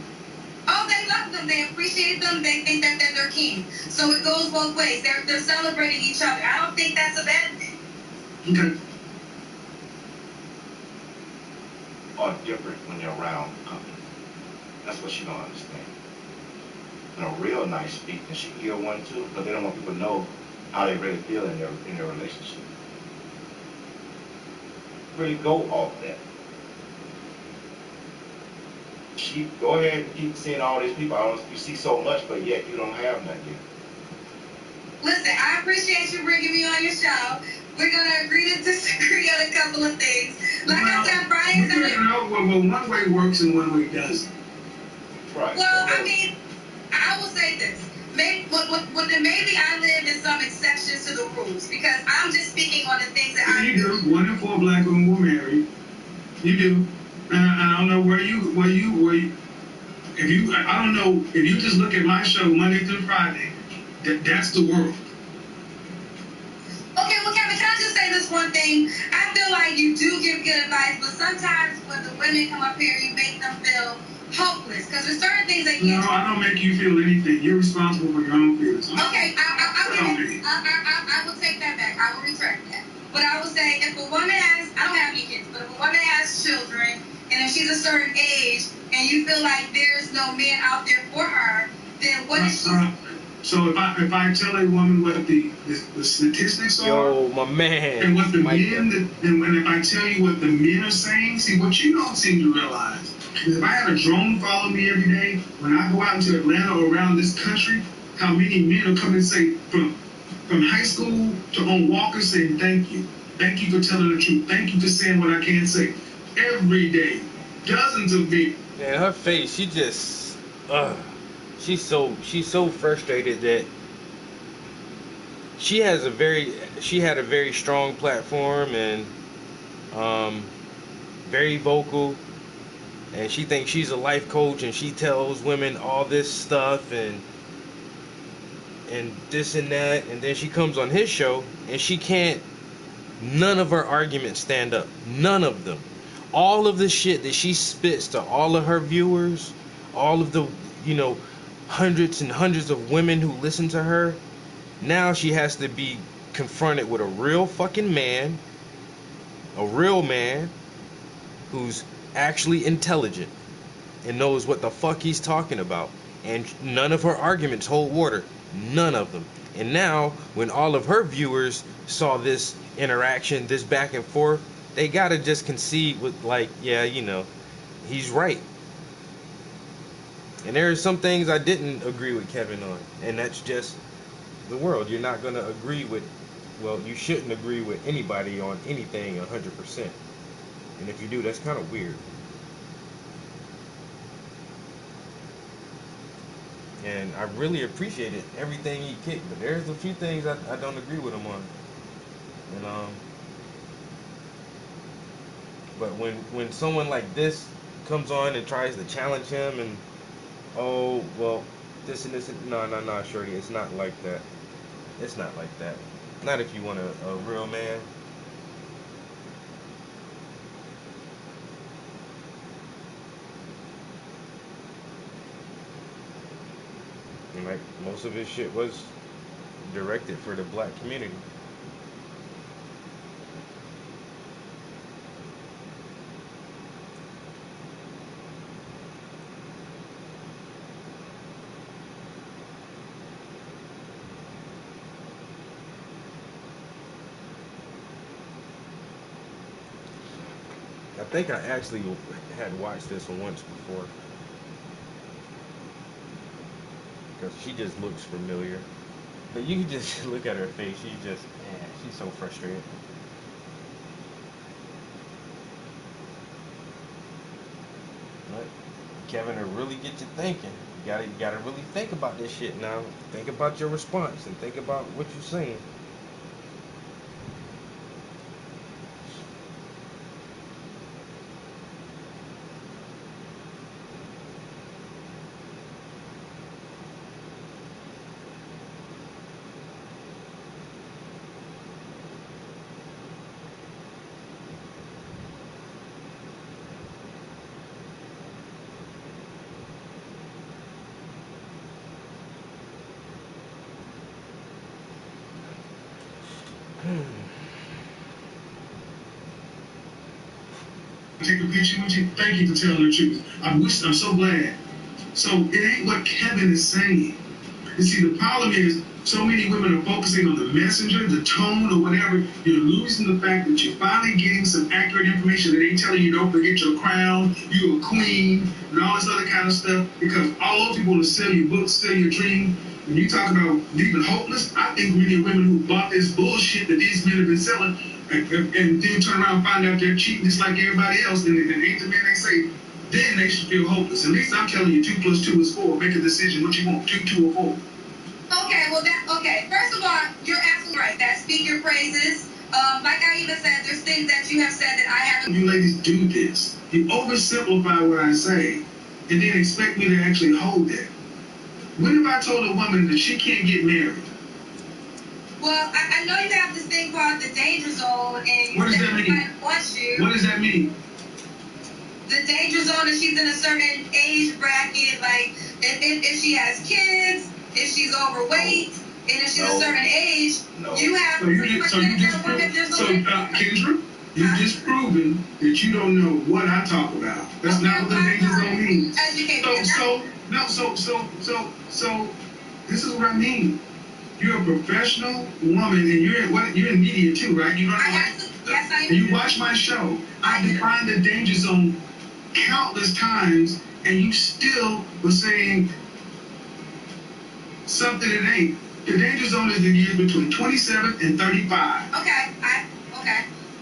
Oh, they love them. them, they appreciate them, they think that they're their king. So it goes both ways. They're celebrating each other. I don't think that's a bad thing. Okay. Are different when you're around company. That's what she don't understand. And a real nice speak, and she hear one too, but they don't want people to know how they really feel in their relationship. Really go off that. She go ahead and keep seeing all these people. You see so much, but yet you don't have nothing yet. Listen, I appreciate you bringing me on your show. We're gonna agree to disagree on a couple of things. Like I said, Friday, Saturday. Well, one way works and one way doesn't. Right. Well, I mean, I will say this. Maybe I live in some exceptions to the rules because I'm just speaking on the things that I You do. do. 1 in 4 black women were married. You do. And I don't know where you. I don't know if you just look at my show Monday through Friday. That's the world. Okay, well, Kevin, can I just say this one thing? I feel like you do give good advice, but sometimes when the women come up here, you make them feel hopeless because there's certain things they can't. No, I don't make you feel anything. You're responsible for your own feelings. Okay, I will take that back. I will retract that. But I will say, if a woman has, I don't have any kids, but if a woman has children, and if she's a certain age, and you feel like there's no man out there for her, then what is she? So if I tell a woman what the statistics are, Yo, my man. and what the Mike, men, and if I tell you what the men are saying, see what you don't seem to realize is if I had a drone follow me every day when I go out into Atlanta or around this country, how many men will come and say from high school to on walkers saying thank you for telling the truth, thank you for saying what I can't say, every day, dozens of men. Man, her face, she just, she's so frustrated that she had a very strong platform and very vocal, and she thinks she's a life coach and she tells women all this stuff and this and that, and then she comes on his show and she can't, none of her arguments stand up, none of them. All of the shit that she spits to all of her viewers, all of the, hundreds and hundreds of women who listen to her, now she has to be confronted with a real fucking man, a real man who's actually intelligent and knows what the fuck he's talking about. And none of her arguments hold water. None of them. And now, when all of her viewers saw this interaction, this back and forth, they gotta just concede with, like, yeah, he's right. And there are some things I didn't agree with Kevin on. And that's just the world. You're not gonna agree with, well, you shouldn't agree with anybody on anything 100%. And if you do, that's kind of weird. And I really appreciated everything he kicked, but there's a few things I don't agree with him on. And but when someone like this comes on and tries to challenge him and, oh well, this and this and, no, shorty, it's not like that. It's not like that. Not if you want a real man. And like most of his shit was directed for the black community. I think I actually had watched this one once before. Because she just looks familiar. But you can just look at her face. She's so frustrated. But Kevin will really get you thinking. You gotta really think about this shit now. Think about your response and think about what you're saying. take a picture with you. Thank you for telling the truth. I'm so glad. So it ain't what Kevin is saying. You see, the problem is so many women are focusing on the messenger, the tone, or whatever. You're losing the fact that you're finally getting some accurate information that ain't telling you don't forget your crown, you're a queen, and all this other kind of stuff. Because all those people want to sell you books, sell your dream. When you talk about leaving hopeless, I think many women who bought this bullshit that these men have been selling and then turn around and find out they're cheating just like everybody else, and ain't the man they say, then they should feel hopeless. At least I'm telling you 2 + 2 is 4. Make a decision what you want, 2, 2, or 4. Okay, well, first of all, you're absolutely right. That speak your praises. Like I even said, there's things that you have said that I haven't. You ladies do this. You oversimplify what I say and then expect me to actually hold that. When have I told a woman that she can't get married? Well, I know you have this thing called the danger zone, and you What does that mean? wants you. What does that mean? The danger zone is she's in a certain age bracket, like if she has kids, if she's overweight, and if she's a certain age, you have Kendra, you've just proven that you don't know what I talk about. That's not what the danger zone means. So this is what I mean. You're a professional woman, and you're in media too, right? You know yes, I am. And you watch my show. I defined the danger zone countless times, and you still were saying something that ain't. The danger zone is the years between 27 and 35. Okay.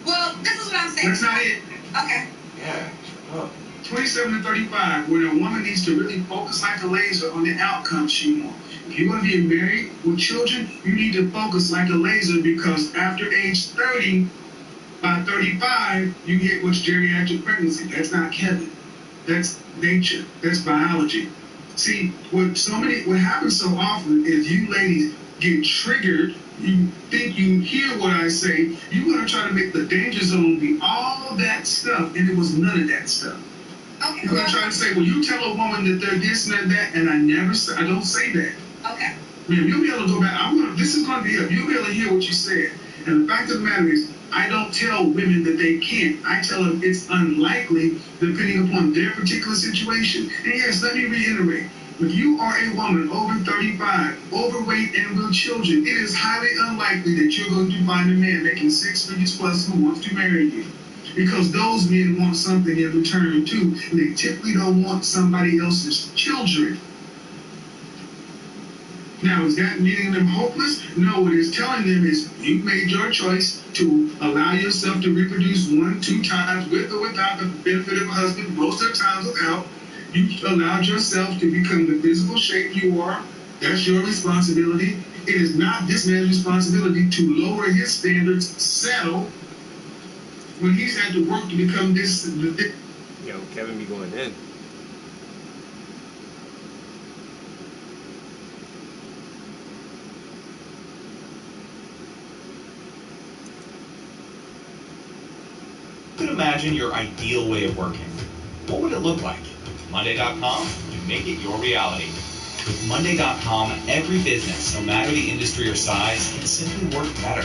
Well, this is what I'm saying. That's not it. Okay. Yeah. Oh. 27 to 35, when a woman needs to really focus like a laser on the outcome she wants. If you want to be married with children, you need to focus like a laser, because after age 30, by 35, you get what's geriatric pregnancy. That's not Kevin. That's nature. That's biology. See, what happens so often is you ladies get triggered. You think you hear what I say. You're going to try to make the danger zone be all that stuff, and it was none of that stuff. Okay. You're going to try to say, well, you tell a woman that they're this and that, and I don't say that. Okay. Man, you'll be able to go back. This is going to be up. You'll be able to hear what you said. And the fact of the matter is, I don't tell women that they can't. I tell them it's unlikely depending upon their particular situation. And yes, let me reiterate. If you are a woman over 35, overweight, and with children, it is highly unlikely that you're going to find a man making 6 figures plus who wants to marry you. Because those men want something in return too, and they typically don't want somebody else's children. Now, is that making them hopeless? No, what it's telling them is you've made your choice to allow yourself to reproduce 1, 2 times with or without the benefit of a husband, most of the times without. You've allowed yourself to become the physical shape you are. That's your responsibility. It is not this man's responsibility to lower his standards, settle, when he's had to work to become this. Yo, Kevin be going in. You could imagine your ideal way of working. What would it look like? Monday.com can make it your reality. With Monday.com, every business, no matter the industry or size, can simply work better.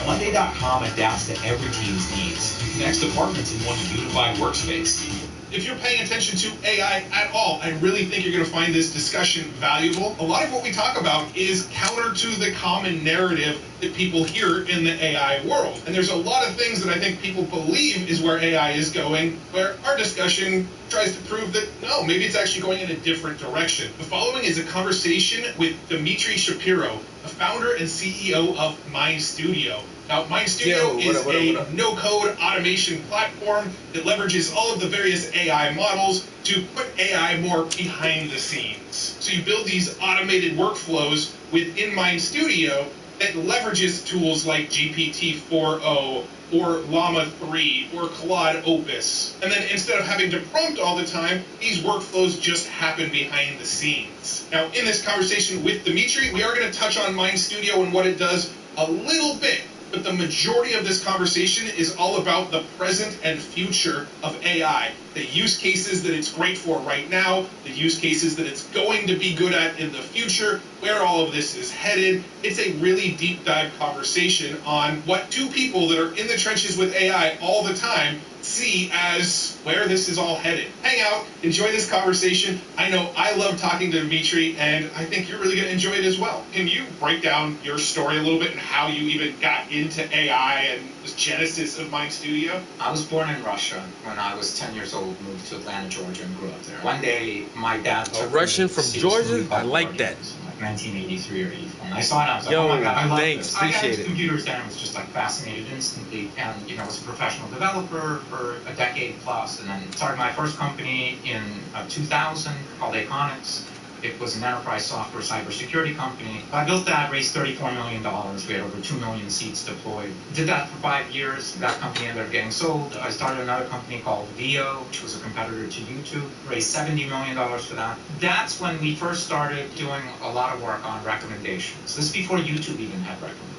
Monday.com adapts to every team's needs and connects departments in one unified workspace. If you're paying attention to AI at all, I really think you're going to find this discussion valuable. A lot of what we talk about is counter to the common narrative that people hear in the AI world. And there's a lot of things that I think people believe is where AI is going, where our discussion tries to prove that, no, maybe it's actually going in a different direction. The following is a conversation with Dimitri Shapiro, the founder and CEO of MindStudio. Now, MindStudio is a no-code automation platform that leverages all of the various AI models to put AI more behind the scenes. So you build these automated workflows within MindStudio that leverages tools like GPT-4o or Llama 3 or Claude Opus. And then instead of having to prompt all the time, these workflows just happen behind the scenes. Now, in this conversation with Dimitri, we are going to touch on MindStudio and what it does a little bit. But the majority of this conversation is all about the present and future of AI, the use cases that it's great for right now, the use cases that it's going to be good at in the future, where all of this is headed. It's a really deep dive conversation on what two people that are in the trenches with AI all the time see as where this is all headed. Hang out, enjoy this conversation. I know I love talking to Dimitri, and I think you're really going to enjoy it as well. Can you break down your story a little bit and how you even got into AI and the genesis of Mind Studio? I was born in Russia. When I was 10 years old, moved to Atlanta, Georgia, and grew up there. One day, my dad took A Russian me from to see Georgia? this movie called I like War that. Games, like 1983 or 84. And I saw it, and I was like, Yo, oh my God, I love thanks, this. I got appreciate into it. computers then and was just like fascinated instantly. And, was a professional developer for a decade plus, and then started my first company in 2000 called Aconics. It was an enterprise software cybersecurity company. I built that, raised $34 million. We had over 2 million seats deployed. Did that for 5 years. That company ended up getting sold. I started another company called VO, which was a competitor to YouTube. Raised $70 million for that. That's when we first started doing a lot of work on recommendations. This is before YouTube even had recommendations.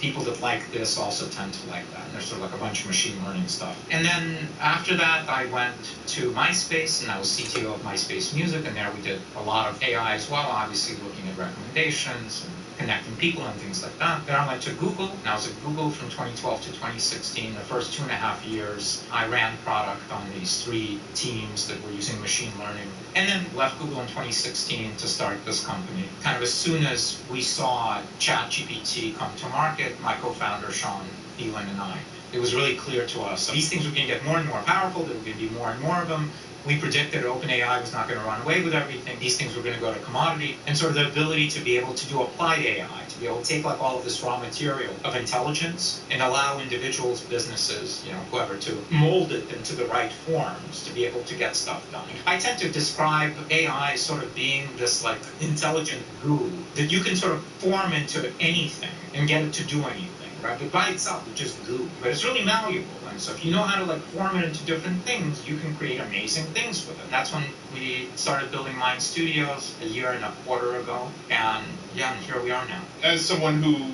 People that like this also tend to like that. And there's sort of like a bunch of machine learning stuff. And then after that, I went to MySpace, and I was CTO of MySpace Music, and there we did a lot of AI as well, obviously looking at recommendations and connecting people and things like that. Then I went to Google, and I was at Google from 2012 to 2016. The first 2.5 years, I ran product on these 3 teams that were using machine learning, and then left Google in 2016 to start this company. Kind of as soon as we saw ChatGPT come to market, my co-founder, Sean Thielen, and I, it was really clear to us these things were going to get more and more powerful. There were going to be more and more of them. We predicted OpenAI was not going to run away with everything. These things were going to go to commodity. And sort of the ability to be able to do applied AI, to be able to take like all of this raw material of intelligence and allow individuals, businesses, whoever, to mold it into the right forms to be able to get stuff done. I tend to describe AI as sort of being this like intelligent goo that you can sort of form into anything and get it to do anything. Right? But by itself, it's just goo. But it's really malleable. And so if you know how to like form it into different things, you can create amazing things with it. And that's when we started building Mind Studios 1.25 years ago. And yeah, and here we are now. As someone who,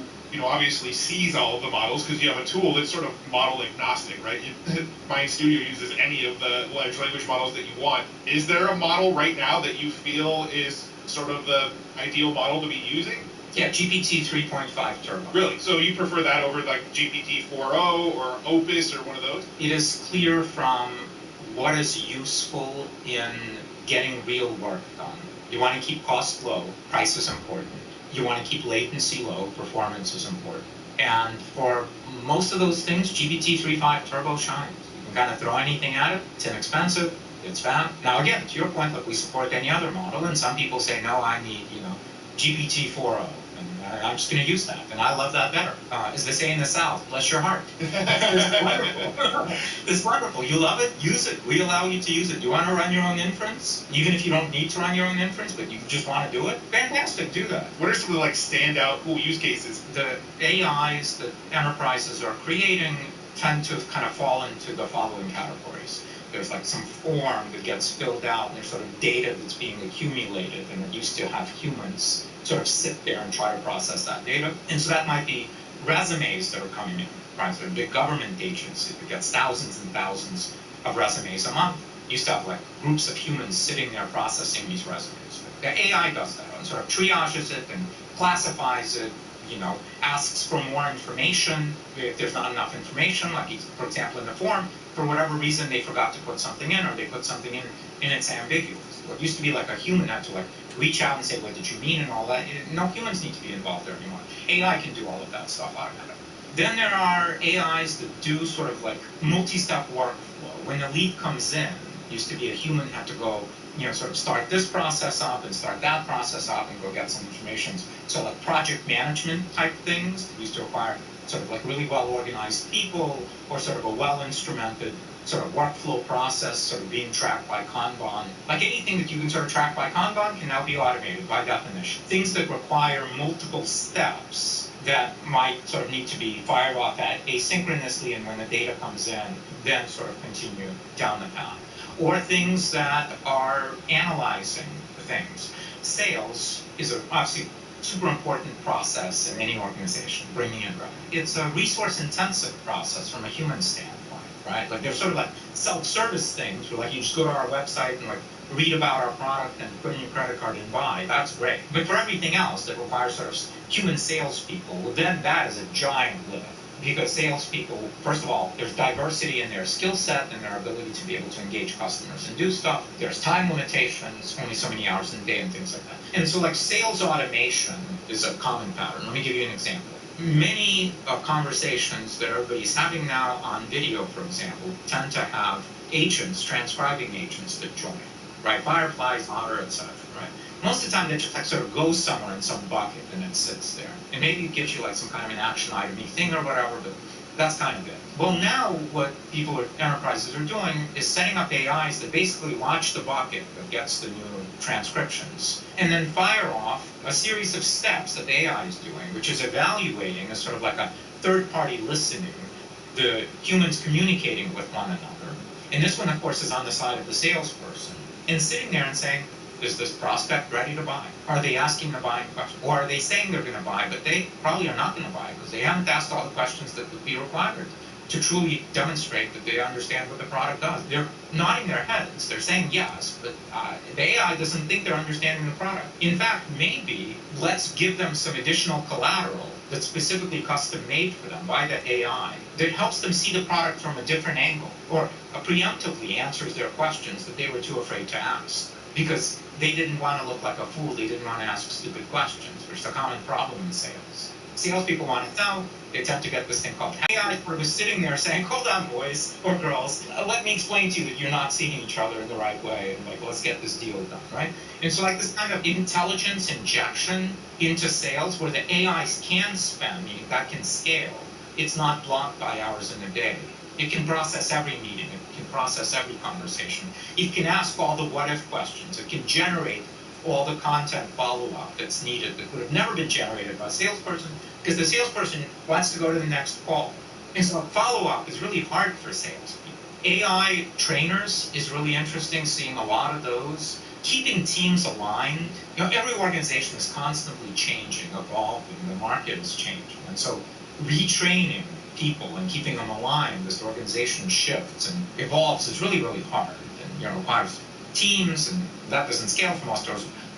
obviously sees all of the models, because you have a tool that's sort of model agnostic, right? Mind Studio uses any of the large language models that you want. Is there a model right now that you feel is sort of the ideal model to be using? Yeah, GPT 3.5 Turbo. Really? So you prefer that over like GPT 4.0 or Opus or one of those? It is clear from what is useful in getting real work done. You want to keep costs low, price is important. You want to keep latency low, performance is important. And for most of those things, GPT 3.5 Turbo shines. You can kind of throw anything at it, it's inexpensive, it's fast. Now again, to your point, look, we support any other model, and some people say, no, I need, GPT 4.0. And I'm just going to use that, and I love that better. As they say in the South, bless your heart. It's wonderful. It's wonderful. You love it, use it. We allow you to use it. You want to run your own inference, even if you don't need to run your own inference, but you just want to do it? Fantastic, do that. What are some of the standout cool use cases? The AIs that enterprises are creating tend to kind of fall into the following categories. There's like some form that gets filled out, and there's sort of data that's being accumulated, and it used to have humans sort of sit there and try to process that data. And so that might be resumes that are coming in, right? So a big government agency that gets thousands and thousands of resumes a month used to have like groups of humans sitting there processing these resumes. The AI does that, and sort of triages it and classifies it, asks for more information if there's not enough information, like for example in the form, for whatever reason they forgot to put something in, or they put something in and it's ambiguous. What used to be like a human had to like reach out and say, what did you mean and all that? No humans need to be involved there anymore. AI can do all of that stuff automatically. Then there are AIs that do sort of like multi-step workflow. When the lead comes in, used to be a human had to go, sort of start this process up and start that process up and go get some information. So like project management type things used to require sort of like really well-organized people, or sort of a well-instrumented sort of workflow process sort of being tracked by Kanban. Like anything that you can sort of track by Kanban can now be automated by definition. Things that require multiple steps that might sort of need to be fired off at asynchronously, and when the data comes in, then sort of continue down the path. Or things that are analyzing things. Sales is obviously super important process in any organization, bringing in revenue. It's a resource-intensive process from a human standpoint, right? Like there's sort of like self-service things where like you just go to our website and like read about our product and put in your credit card and buy. That's great. But for everything else that requires sort of human salespeople, well, then that is a giant lift. because salespeople, first of all, there's diversity in their skill set and their ability to be able to engage customers and do stuff. There's time limitations, only so many hours in a day and things like that. And so like sales automation is a common pattern. Let me give you an example. Many conversations that everybody's having now on video, for example, tend to have agents, transcribing agents that join, right? Fireflies, Otter, etc., right? Most of the time, they just like sort of goes somewhere in some bucket and it sits there. And maybe it gives you like some kind of an action item thing or whatever, but that's kind of it. Well, now what people or enterprises are doing is setting up AIs that basically watch the bucket that gets the new transcriptions and then fire off a series of steps that the AI is doing, which is evaluating as sort of like a third-party listening, the humans communicating with one another. And this one, of course, is on the side of the salesperson and sitting there and saying, is this prospect ready to buy? Are they asking the buying question? Or are they saying they're going to buy, but they probably are not going to buy because they haven't asked all the questions that would be required to truly demonstrate that they understand what the product does. They're nodding their heads. They're saying yes, but the AI doesn't think they're understanding the product. In fact, maybe let's give them some additional collateral that's specifically custom-made for them by the AI that helps them see the product from a different angle or preemptively answers their questions that they were too afraid to ask because they didn't want to look like a fool. They didn't want to ask stupid questions, which is a common problem in sales. Salespeople want to know. They tend to get this thing called AI, where we're sitting there saying, hold on, boys or girls, let me explain to you that you're not seeing each other in the right way, and like, let's get this deal done, right? And so like this kind of intelligence injection into sales where the AIs can spend, meaning that can scale, it's not blocked by hours in a day. It can process every meeting. It can process every conversation. It can ask all the what-if questions. It can generate all the content follow-up that's needed that would have never been generated by a salesperson because the salesperson wants to go to the next call. And so follow-up is really hard for salespeople. AI trainers is really interesting, seeing a lot of those. Keeping teams aligned. You know, every organization is constantly changing, evolving. The market is changing. And so retraining people and keeping them aligned as the organization shifts and evolves is really, really hard. And, you know, requires teams, and that doesn't scale for most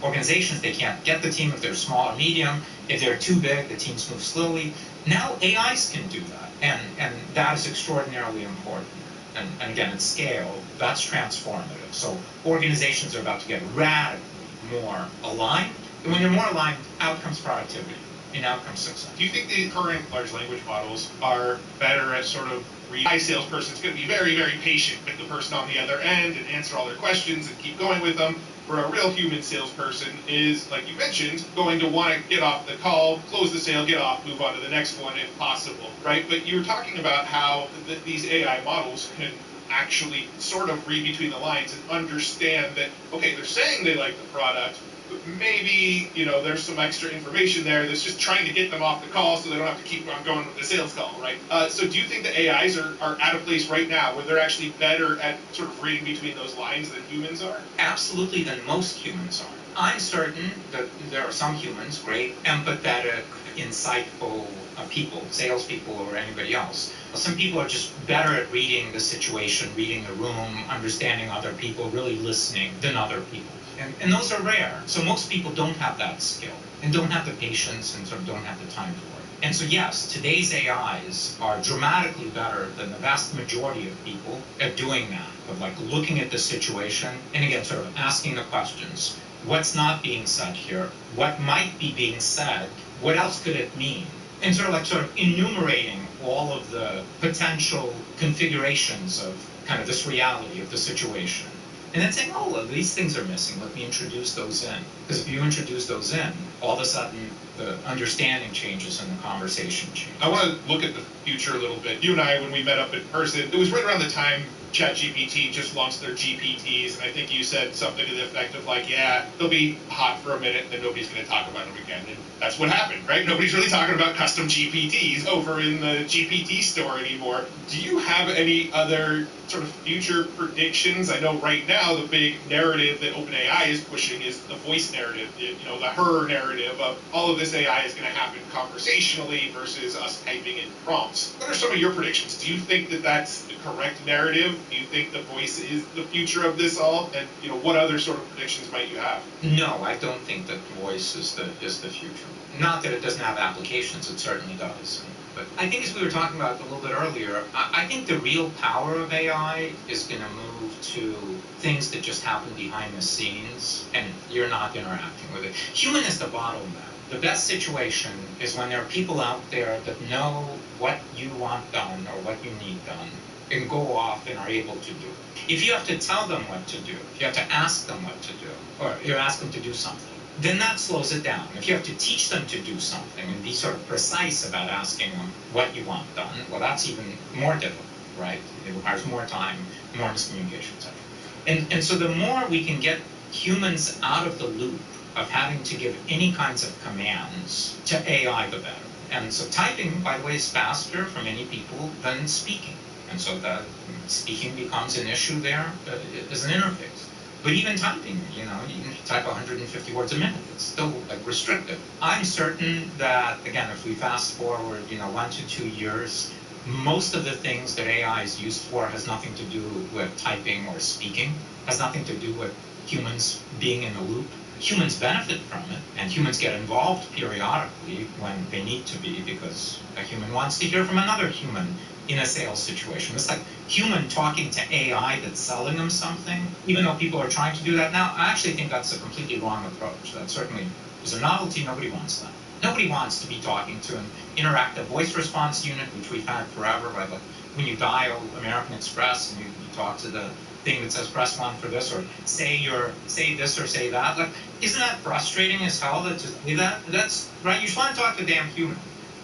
organizations. They can't get the team if they're small or medium. If they're too big, the teams move slowly. Now AIs can do that, and that is extraordinarily important. And again, at scale, that's transformative. So organizations are about to get radically more aligned. And when they're more aligned, out comes productivity and out comes success. Do you think the current large language models are better at sort of a salesperson is going to be very, very patient with the person on the other end and answer all their questions and keep going with them, where a real human salesperson is, like you mentioned, going to want to get off the call, close the sale, get off, move on to the next one if possible, right? But you were talking about how these AI models can actually sort of read between the lines and understand that, okay, they're saying they like the product, but maybe, you know, there's some extra information there that's just trying to get them off the call so they don't have to keep on going with the sales call, right? So do you think the AIs are at a place right now where they're actually better at sort of reading between those lines than humans are? Absolutely, than most humans are. I'm certain that there are some humans, great, empathetic, insightful people, salespeople or anybody else. Some people are just better at reading the situation, reading the room, understanding other people, really listening than other people. And those are rare. So most people don't have that skill and don't have the patience and sort of don't have the time for it. And so yes, today's AIs are dramatically better than the vast majority of people at doing that, of like looking at the situation and again sort of asking the questions. What's not being said here? What might be being said? What else could it mean? And sort of enumerating all of the potential configurations of kind of this reality of the situation. And then saying, oh, well, these things are missing. Let me introduce those in. Because if you introduce those in, all of a sudden the understanding changes and the conversation changes. I want to look at the future a little bit. You and I, when we met up in person, it was right around the time ChatGPT just launched their GPTs, and I think you said something to the effect of like, yeah, they'll be hot for a minute, and then nobody's going to talk about them again. And that's what happened, right? Nobody's really talking about custom GPTs over in the GPT store anymore. Do you have any other sort of future predictions? I know right now the big narrative that OpenAI is pushing is the voice narrative, the her narrative of all of this AI is going to happen conversationally versus us typing in prompts. What are some of your predictions? Do you think that that's the correct narrative? Do you think the voice is the future of this all? And what other sort of predictions might you have? No, I don't think that voice is the future. Not that it doesn't have applications, it certainly does. But I think, as we were talking about a little bit earlier, I think the real power of AI is going to move to things that just happen behind the scenes and you're not interacting with it. Human is the bottleneck. The best situation is when there are people out there that know what you want done or what you need done and go off and are able to do it. If you have to tell them what to do, if you have to ask them what to do, or you ask them to do something, then that slows it down. If you have to teach them to do something and be sort of precise about asking them what you want done, well, that's even more difficult, right? It requires more time, more miscommunication, etc. And so the more we can get humans out of the loop of having to give any kinds of commands to AI, the better. And so typing, by the way, is faster for many people than speaking. And so the speaking becomes an issue there as an interface. But even typing, you can type 150 words a minute. It's still like restrictive. I'm certain that, again, if we fast forward, 1 to 2 years, most of the things that AI is used for has nothing to do with typing or speaking, has nothing to do with humans being in the loop. Humans benefit from it, and humans get involved periodically when they need to be, because a human wants to hear from another human in a sales situation. It's like human talking to AI that's selling them something, even though people are trying to do that now. I actually think that's a completely wrong approach. That certainly is a novelty. Nobody wants that. Nobody wants to be talking to an interactive voice response unit, which we've had forever, right? Like when you dial American Express and you talk to the thing that says press 1 for this, or say this or say that. Like, isn't that frustrating as hell to say that? That's right. You just want to talk to a damn human.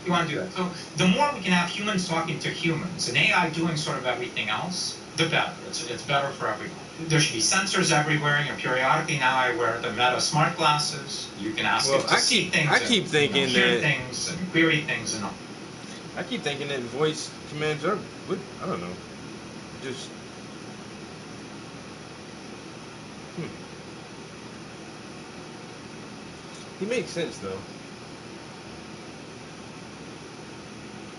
You want to do that. So the more we can have humans talking to humans and AI doing sort of everything else, the better. It's better for everyone. There should be sensors everywhere. Periodically now I wear the Meta smart glasses. You can ask it to see things. I keep thinking hear that things and query things and all. I keep thinking that voice commands are good. I don't know. Just he makes sense though.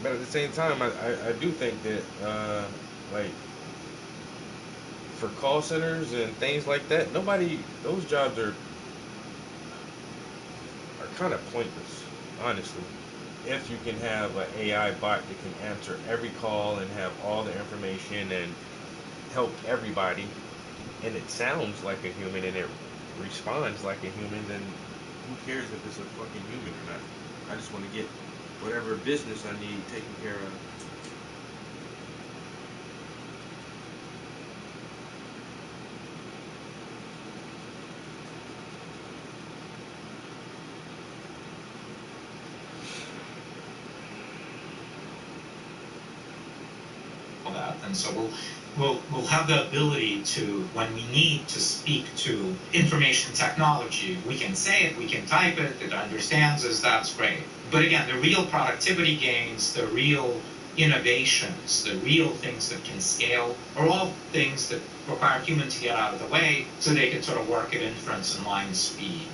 But at the same time, I do think that like for call centers and things like that, those jobs are kind of pointless, honestly. If you can have an AI bot that can answer every call and have all the information and help everybody, and it sounds like a human and it responds like a human, then who cares if it's a fucking human or not? I just want to get whatever business I need taken care of. And so we'll have the ability to, when we need to speak to information technology, we can say it, we can type it, it understands us, that's great. But again, the real productivity gains, the real innovations, the real things that can scale, are all things that require humans to get out of the way so they can sort of work at inference and line speed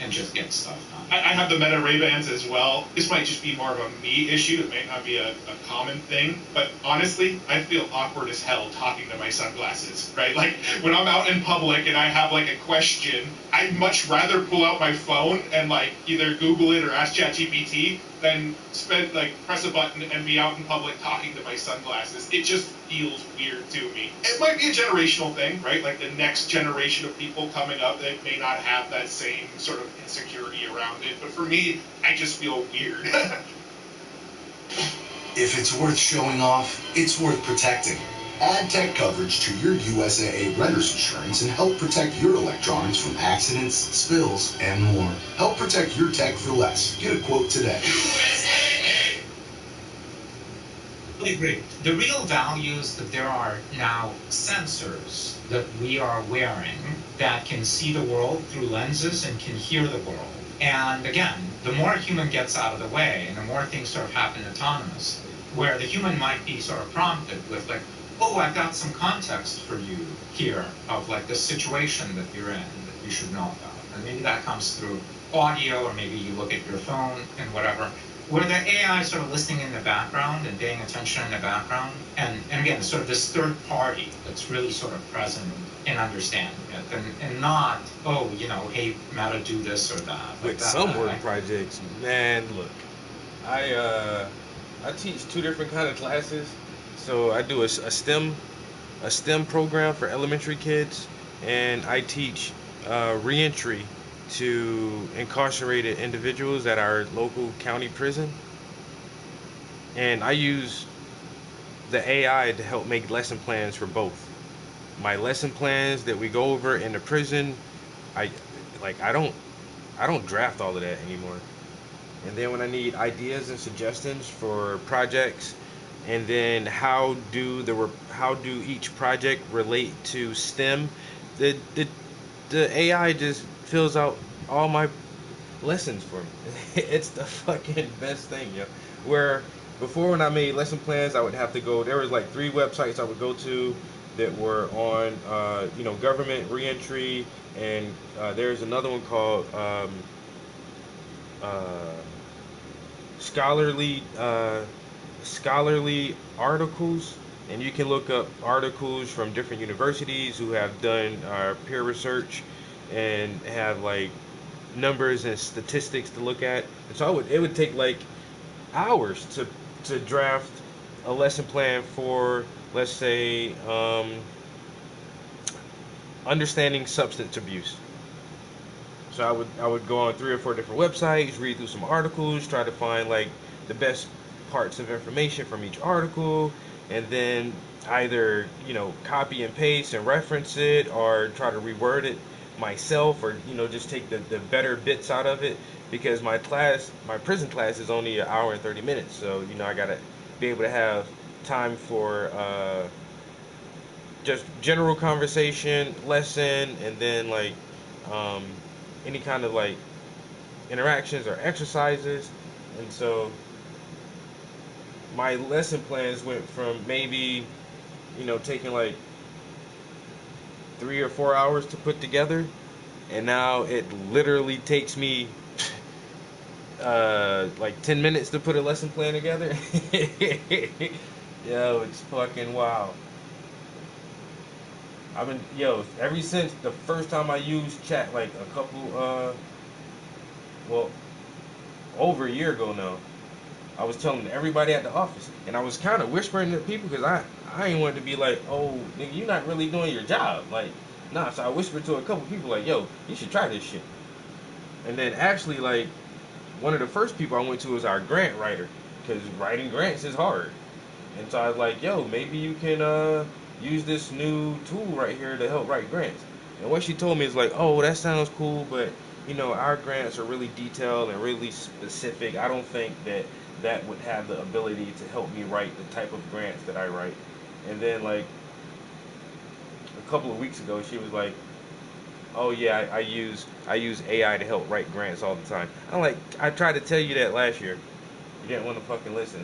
and just get stuff done. I have the Meta Ray-Bans as well. This might just be more of a me issue. It may not be a common thing. But honestly, I feel awkward as hell talking to my sunglasses, right? Like, when I'm out in public and I have, like, a question, I'd much rather pull out my phone and, like, either Google it or ask ChatGPT than press a button and be out in public talking to my sunglasses. It just feels weird to me. It might be a generational thing, right? Like the next generation of people coming up that may not have that same sort of insecurity around it. But for me, I just feel weird. If it's worth showing off, it's worth protecting. Add tech coverage to your USAA renter's insurance and help protect your electronics from accidents, spills, and more. Help protect your tech for less. Get a quote today. I agree. The real value is that there are now sensors that we are wearing that can see the world through lenses and can hear the world. And again, the more a human gets out of the way and the more things sort of happen autonomously, where the human might be sort of prompted with like, oh, I've got some context for you here of like the situation that you're in that you should know about. And maybe that comes through audio, or maybe you look at your phone and whatever, where the AI is sort of listening in the background and paying attention in the background. And again, sort of this third party that's really sort of present and understanding it. And not, oh, hey, Meta, do this or that. With some work projects, man, look, I teach two different kind of classes. So I do a STEM program for elementary kids, and I teach reentry to incarcerated individuals at our local county prison. And I use the AI to help make lesson plans for both. My lesson plans that we go over in the prison, I like I don't draft all of that anymore. And then when I need ideas and suggestions for projects, and then how do each project relate to STEM, the AI just fills out all my lessons for me. It's the fucking best thing, yo. Where before, when I made lesson plans, I would have to go. There was like 3 websites I would go to that were on, government reentry, and there's another one called uh, scholarly scholarly articles, and you can look up articles from different universities who have done peer research and have like numbers and statistics to look at. And so it would take like hours to draft a lesson plan for, let's say, understanding substance abuse. So I would go on 3 or 4 different websites, read through some articles, try to find like the best parts of information from each article, and then either copy and paste and reference it, or try to reword it myself, or just take the better bits out of it, because my prison class is only an hour and 30 minutes, so I gotta be able to have time for just general conversation, lesson, and then like um, any kind of like interactions or exercises. And so my lesson plans went from maybe taking like 3 or 4 hours to put together, and now it literally takes me like 10 minutes to put a lesson plan together. Yo, it's fucking wild. Ever since the first time I used chat, like a couple well, over a year ago now, I was telling everybody at the office, and I was kind of whispering to people, because I ain't wanted to be like, oh, nigga, you're not really doing your job. Like, nah. So I whispered to a couple people, like, yo, you should try this shit. And then actually, like, one of the first people I went to was our grant writer, because writing grants is hard. And so I was like, yo, maybe you can use this new tool right here to help write grants. And what she told me is like, oh, that sounds cool, but our grants are really detailed and really specific. I don't think that would have the ability to help me write the type of grants that I write. And then like a couple of weeks ago, she was like, oh yeah, I use AI to help write grants all the time. I'm like, I tried to tell you that last year. You didn't want to fucking listen.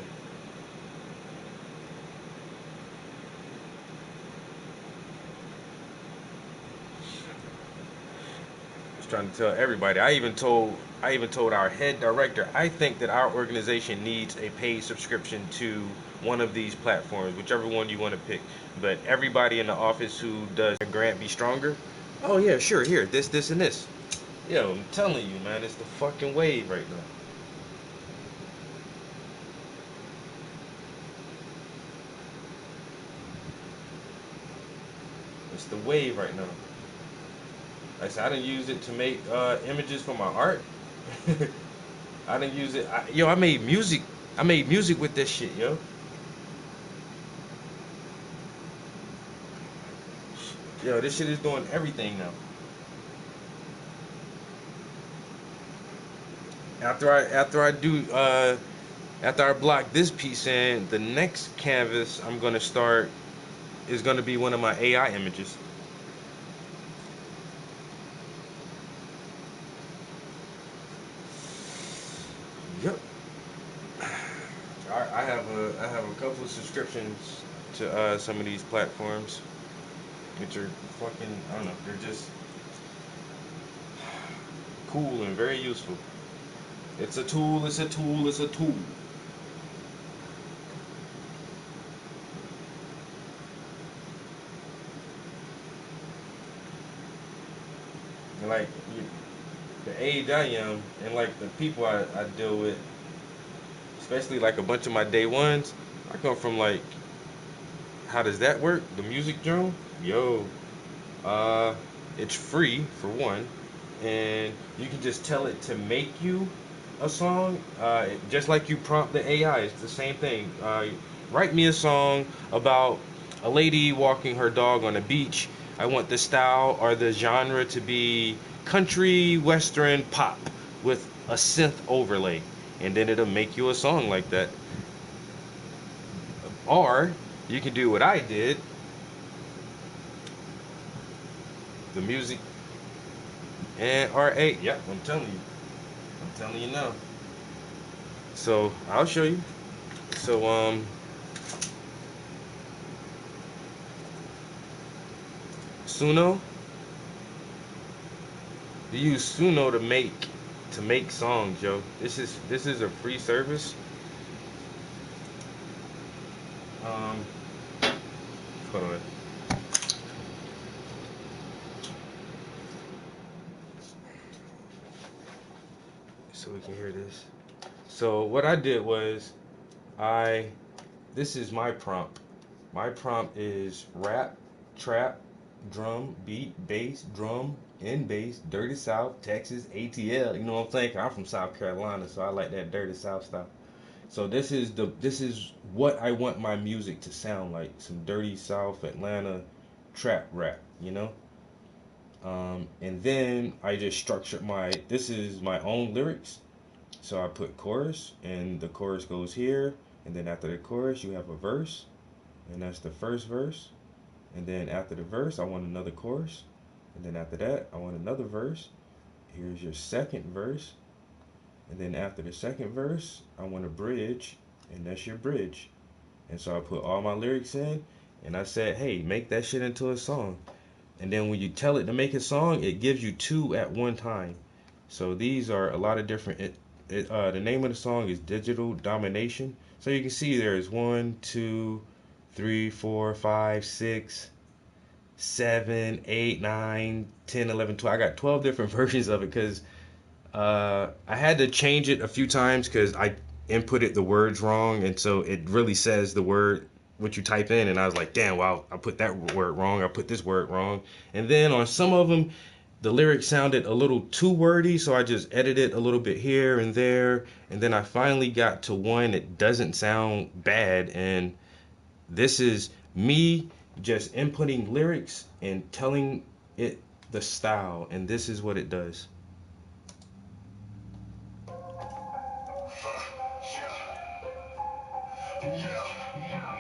Trying to tell everybody. I even told our head director, I think that our organization needs a paid subscription to one of these platforms, whichever one you want to pick. But everybody in the office who does a grant be stronger, oh yeah, sure, here, this and this. Yo, I'm telling you, man, it's the fucking wave right now. It's the wave right now. Like I said, I didn't use it to make images for my art. I didn't use it. I made music. I made music with this shit, yo. Yo, this shit is doing everything now. After I block this piece in, the next canvas I'm gonna start is gonna be one of my AI images. Yep. I have a couple of subscriptions to some of these platforms, which are fucking, I don't know, they're just cool and very useful. It's a tool. It's a tool. It's a tool. And like the age I am, and like the people I deal with, especially like a bunch of my day ones. I come from like, how does that work? The music journal? Yo, it's free for one, and you can just tell it to make you a song, just like you prompt the AI. It's the same thing. Write me a song about a lady walking her dog on a beach. I want the style or the genre to be country, western, pop with a synth overlay, and then it'll make you a song like that. Or you can do what I did. The music and R8. Yep, I'm telling you. I'm telling you now. So I'll show you. So Suno. You use Suno to make songs, yo. This is a free service. Hold on. So we can hear this. So what I did was this is my prompt. My prompt is rap, trap, drum, beat, bass, drum, and bass, Dirty South, Texas, ATL. You know what I'm saying? 'Cause I'm from South Carolina, so I like that Dirty South style. So this is what I want my music to sound like. Some Dirty South Atlanta trap rap, you know? And then I just structured this is my own lyrics. So I put chorus, and the chorus goes here, and then after the chorus you have a verse, and that's the first verse. And then after the verse I want another chorus, and then after that I want another verse. Here's your second verse, and then after the second verse I want a bridge, and that's your bridge. And so I put all my lyrics in, and I said, hey, make that shit into a song. And then when you tell it to make a song, it gives you two at one time. So these are a lot of different. The name of the song is Digital Domination. So you can see there's 1, 2, 3, 4, 5, 6, 7, 8, 9, 10, 11, 12. I got 12 different versions of it because I had to change it a few times because I inputted the words wrong, and so it really says the word what you type in, and I was like, damn, well, I put that word wrong, I put this word wrong. And then on some of them the lyrics sounded a little too wordy, so I just edited a little bit here and there, and then I finally got to one that doesn't sound bad. And this is me just inputting lyrics and telling it the style, and this is what it does.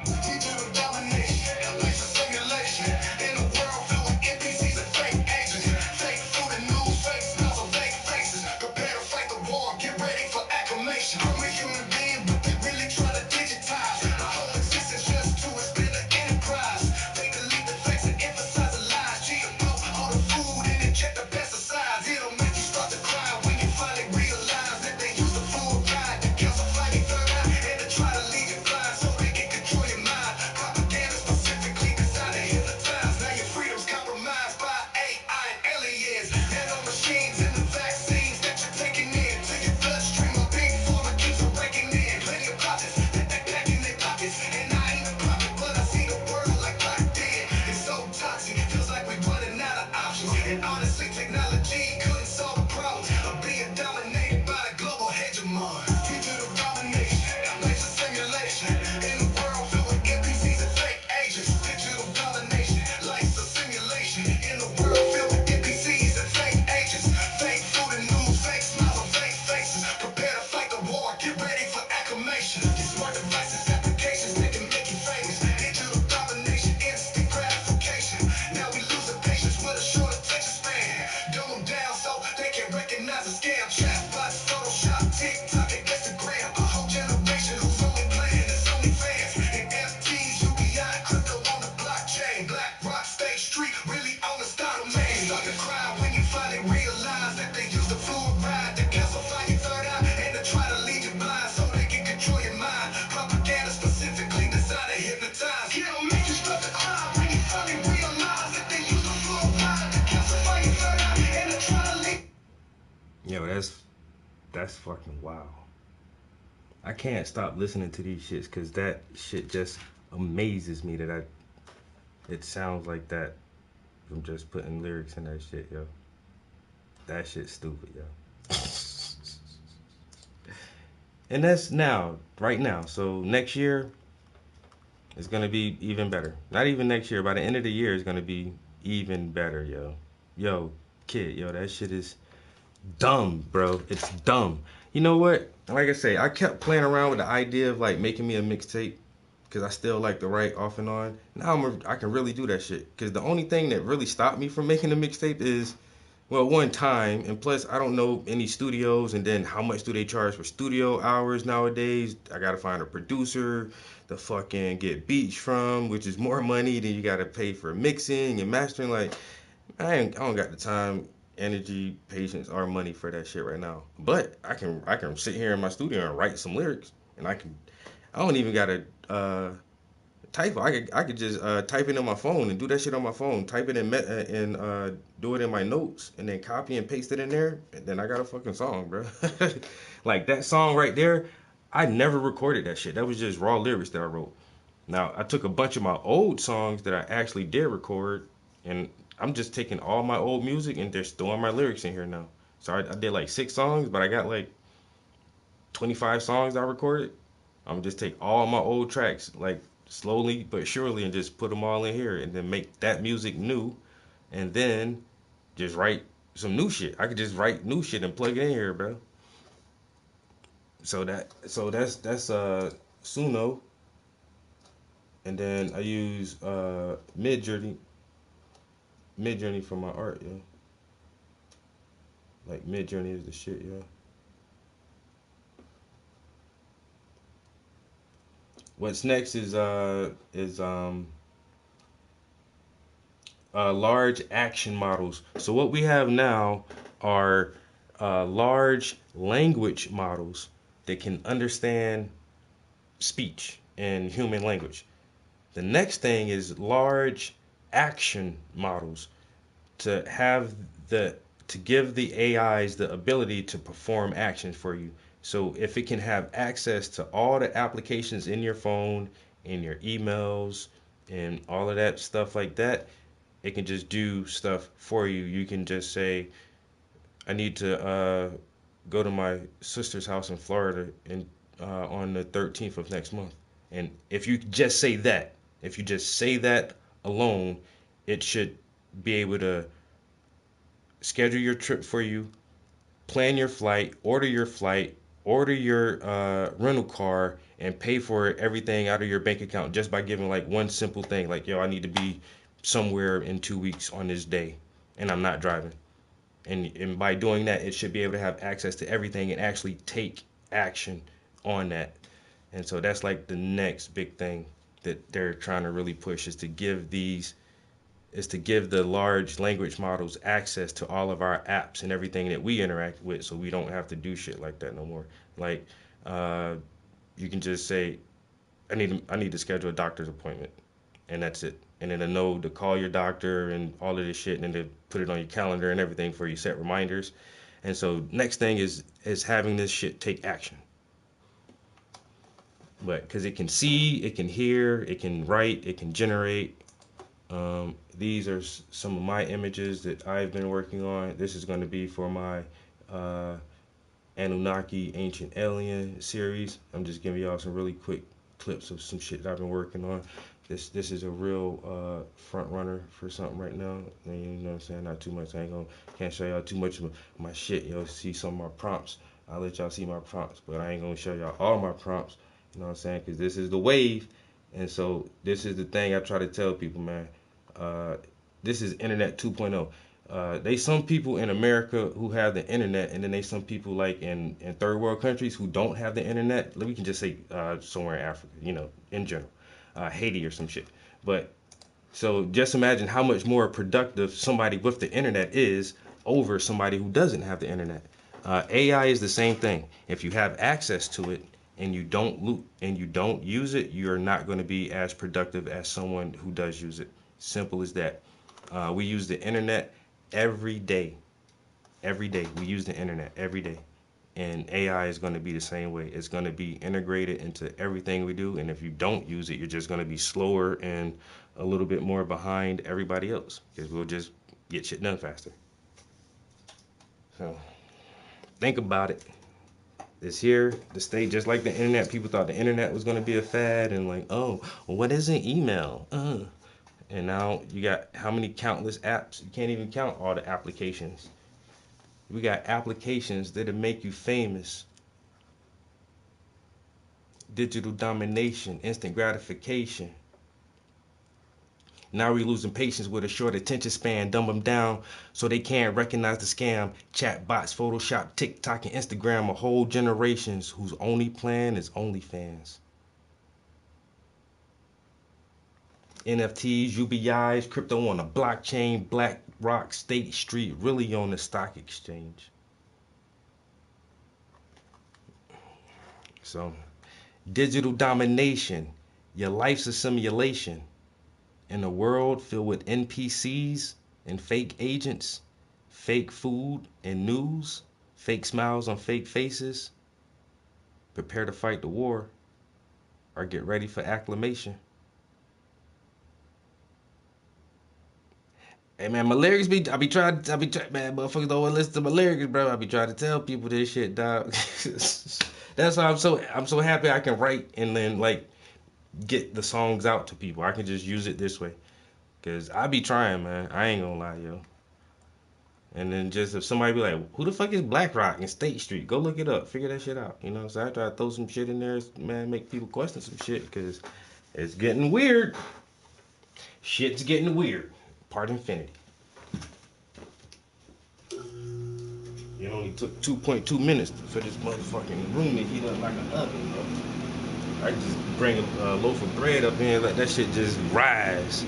Digital domination, like a simulation. In a world filled with NPCs and fake agents. Fake food and news, fake smells of fake faces. Prepare to fight the war, get ready for acclamation. I'm a human being, but they really try to digitize my whole existence just to expand the enterprise. They delete the facts and emphasize the lies. GMO, all the food and inject the pesticides. It'll make you start to cry when you finally realize that they use the fluid guide to calcify your third eye and to try to lead you blind so they can control your mind. Propaganda specifically designed to hypnotize. Now your freedom's compromised by AI and aliens. Nanomachines and the vaccines that you're taking in to your bloodstream. A big pharma keeps on breaking in. Plenty of profits that they pack in their pockets. And I ain't a prophet, but I see the world like Black did. It's so toxic, feels like we're running out of options. And honestly, technology couldn't solve the problem of being dominated by the global hegemon. Digital domination, like a simulation. In a world filled with NPCs and fake agents. Digital domination, like a simulation. In a world filled with NPCs and fake agents. Fake food and news, fake smiles and fake faces. Prepare to fight the war, get ready for acclamation. These smart devices, applications that can make you famous. Digital domination, instant gratification. Now we losing patience with a short attention span. Dumb them down so they can recognize a scam. Chatbots, Photoshop, TikTok, and Instagram. A whole generation who's only playing is only fans. And FTs, UBI, crypto on the blockchain. BlackRock, State Street, really on the start of man. Start to cry when you finally realize that they use the fluid ride to calcify your third eye and to try to lead you blind so they can control your mind. Propaganda specifically designed to hypnotize. It'll make you start to cry when you finally realize that they use the fluid ride to calcify your third eye and to try to lead. Yo, that's fucking wow. I can't stop listening to these shits because that shit just amazes me that it sounds like that from just putting lyrics in that shit, yo. That shit's stupid, yo. And that's now, right now. So next year, it's gonna be even better. Not even next year. By the end of the year, it's gonna be even better, yo. Yo, kid, yo, that shit is dumb, bro. It's dumb. You know what? Like I say, I kept playing around with the idea of like making me a mixtape because I still like to write off and on. Now I can really do that shit. Because the only thing that really stopped me from making a mixtape is, well, one, time, and plus I don't know any studios, and then how much do they charge for studio hours nowadays? I gotta find a producer to fucking get beats from, which is more money than you gotta pay for mixing and mastering. Like, I don't got the time, energy, patience, or money for that shit right now. But I can sit here in my studio and write some lyrics, and I don't even gotta type. I could just type it in my phone and do that shit on my phone. Type it in and do it in my notes, and then copy and paste it in there, and then I got a fucking song, bro. Like that song right there, I never recorded that shit. That was just raw lyrics that I wrote. Now I took a bunch of my old songs that I actually did record, and I'm just taking all my old music and just throwing my lyrics in here now. So I did like 6 songs, but I got like 25 songs I recorded. I'm just take all my old tracks, like slowly but surely, and just put them all in here, and then make that music new, and then just write some new shit. I could just write new shit and plug it in here, bro. So that's Suno, and then I use Midjourney for my art, yo. Like Midjourney is the shit, yo. What's next is large action models. So what we have now are large language models that can understand speech and human language. The next thing is large action models to give the AIs the ability to perform actions for you. So if it can have access to all the applications in your phone, in your emails, and all of that stuff like that, it can just do stuff for you. You can just say, I need to go to my sister's house in Florida on the 13th of next month. And if you just say that alone, it should be able to schedule your trip for you, plan your flight, order your rental car, and pay for everything out of your bank account just by giving like one simple thing, like, yo, I need to be somewhere in 2 weeks on this day, and I'm not driving. And by doing that, it should be able to have access to everything and actually take action on that. And so that's like the next big thing that they're trying to really push, is to give the large language models access to all of our apps and everything that we interact with, so we don't have to do shit like that no more. Like, you can just say, I need to schedule a doctor's appointment, and that's it. And then to know to call your doctor and all of this shit, and then to put it on your calendar and everything for you, set reminders. And so next thing is having this shit take action. But because it can see, it can hear, it can write, it can generate. These are some of my images that I've been working on. This is going to be for my Anunnaki Ancient Alien series. I'm just giving y'all some really quick clips of some shit that I've been working on. This is a real front runner for something right now. You know what I'm saying? Not too much. Can't show y'all too much of my shit. You'll see some of my prompts. I'll let y'all see my prompts, but I ain't gonna show y'all all my prompts. You know what I'm saying? Because this is the wave, and so this is the thing I try to tell people, man. This is Internet 2.0. They some people in America who have the internet, and then they some people like in third world countries who don't have the internet. We can just say somewhere in Africa, you know, in general. Haiti or some shit. But so just imagine how much more productive somebody with the internet is over somebody who doesn't have the internet. AI is the same thing. If you have access to it and you don't use it, you're not going to be as productive as someone who does use it. Simple as that. We use the internet every day. Every day we use the internet every day. And AI is going to be the same way. It's going to be integrated into everything we do. And if you don't use it, you're just going to be slower and a little bit more behind everybody else, because we'll just get shit done faster. So think about it. It's here to stay, just like the internet. People thought the internet was going to be a fad and like, oh, well, what is an email? And now you got how many countless apps? You can't even count all the applications. We got applications that'll make you famous. Digital domination, instant gratification. Now we're losing patience with a short attention span, dumb them down so they can't recognize the scam. Chatbots, Photoshop, TikTok, and Instagram, a whole generations whose only plan is OnlyFans. NFTs, UBIs, crypto on the blockchain, BlackRock, State Street, really on the stock exchange. So, digital domination, your life's a simulation. In a world filled with NPCs and fake agents, fake food and news, fake smiles on fake faces, prepare to fight the war or get ready for acclamation. Hey man, my lyrics I be trying, man, motherfuckers don't want to listen to my lyrics, bro. I be trying to tell people this shit, dog. That's why I'm so happy I can write and then like get the songs out to people. I can just use it this way, cause I be trying, man. I ain't gonna lie, yo. And then just if somebody be like, who the fuck is BlackRock and State Street? Go look it up, figure that shit out. You know, so I try to throw some shit in there, man, make people question some shit, cause it's getting weird. Shit's getting weird. Part infinity. It only took 2.2 minutes for this motherfucking room to heat up like an oven, bro. I just bring a loaf of bread up in and let that shit just rise.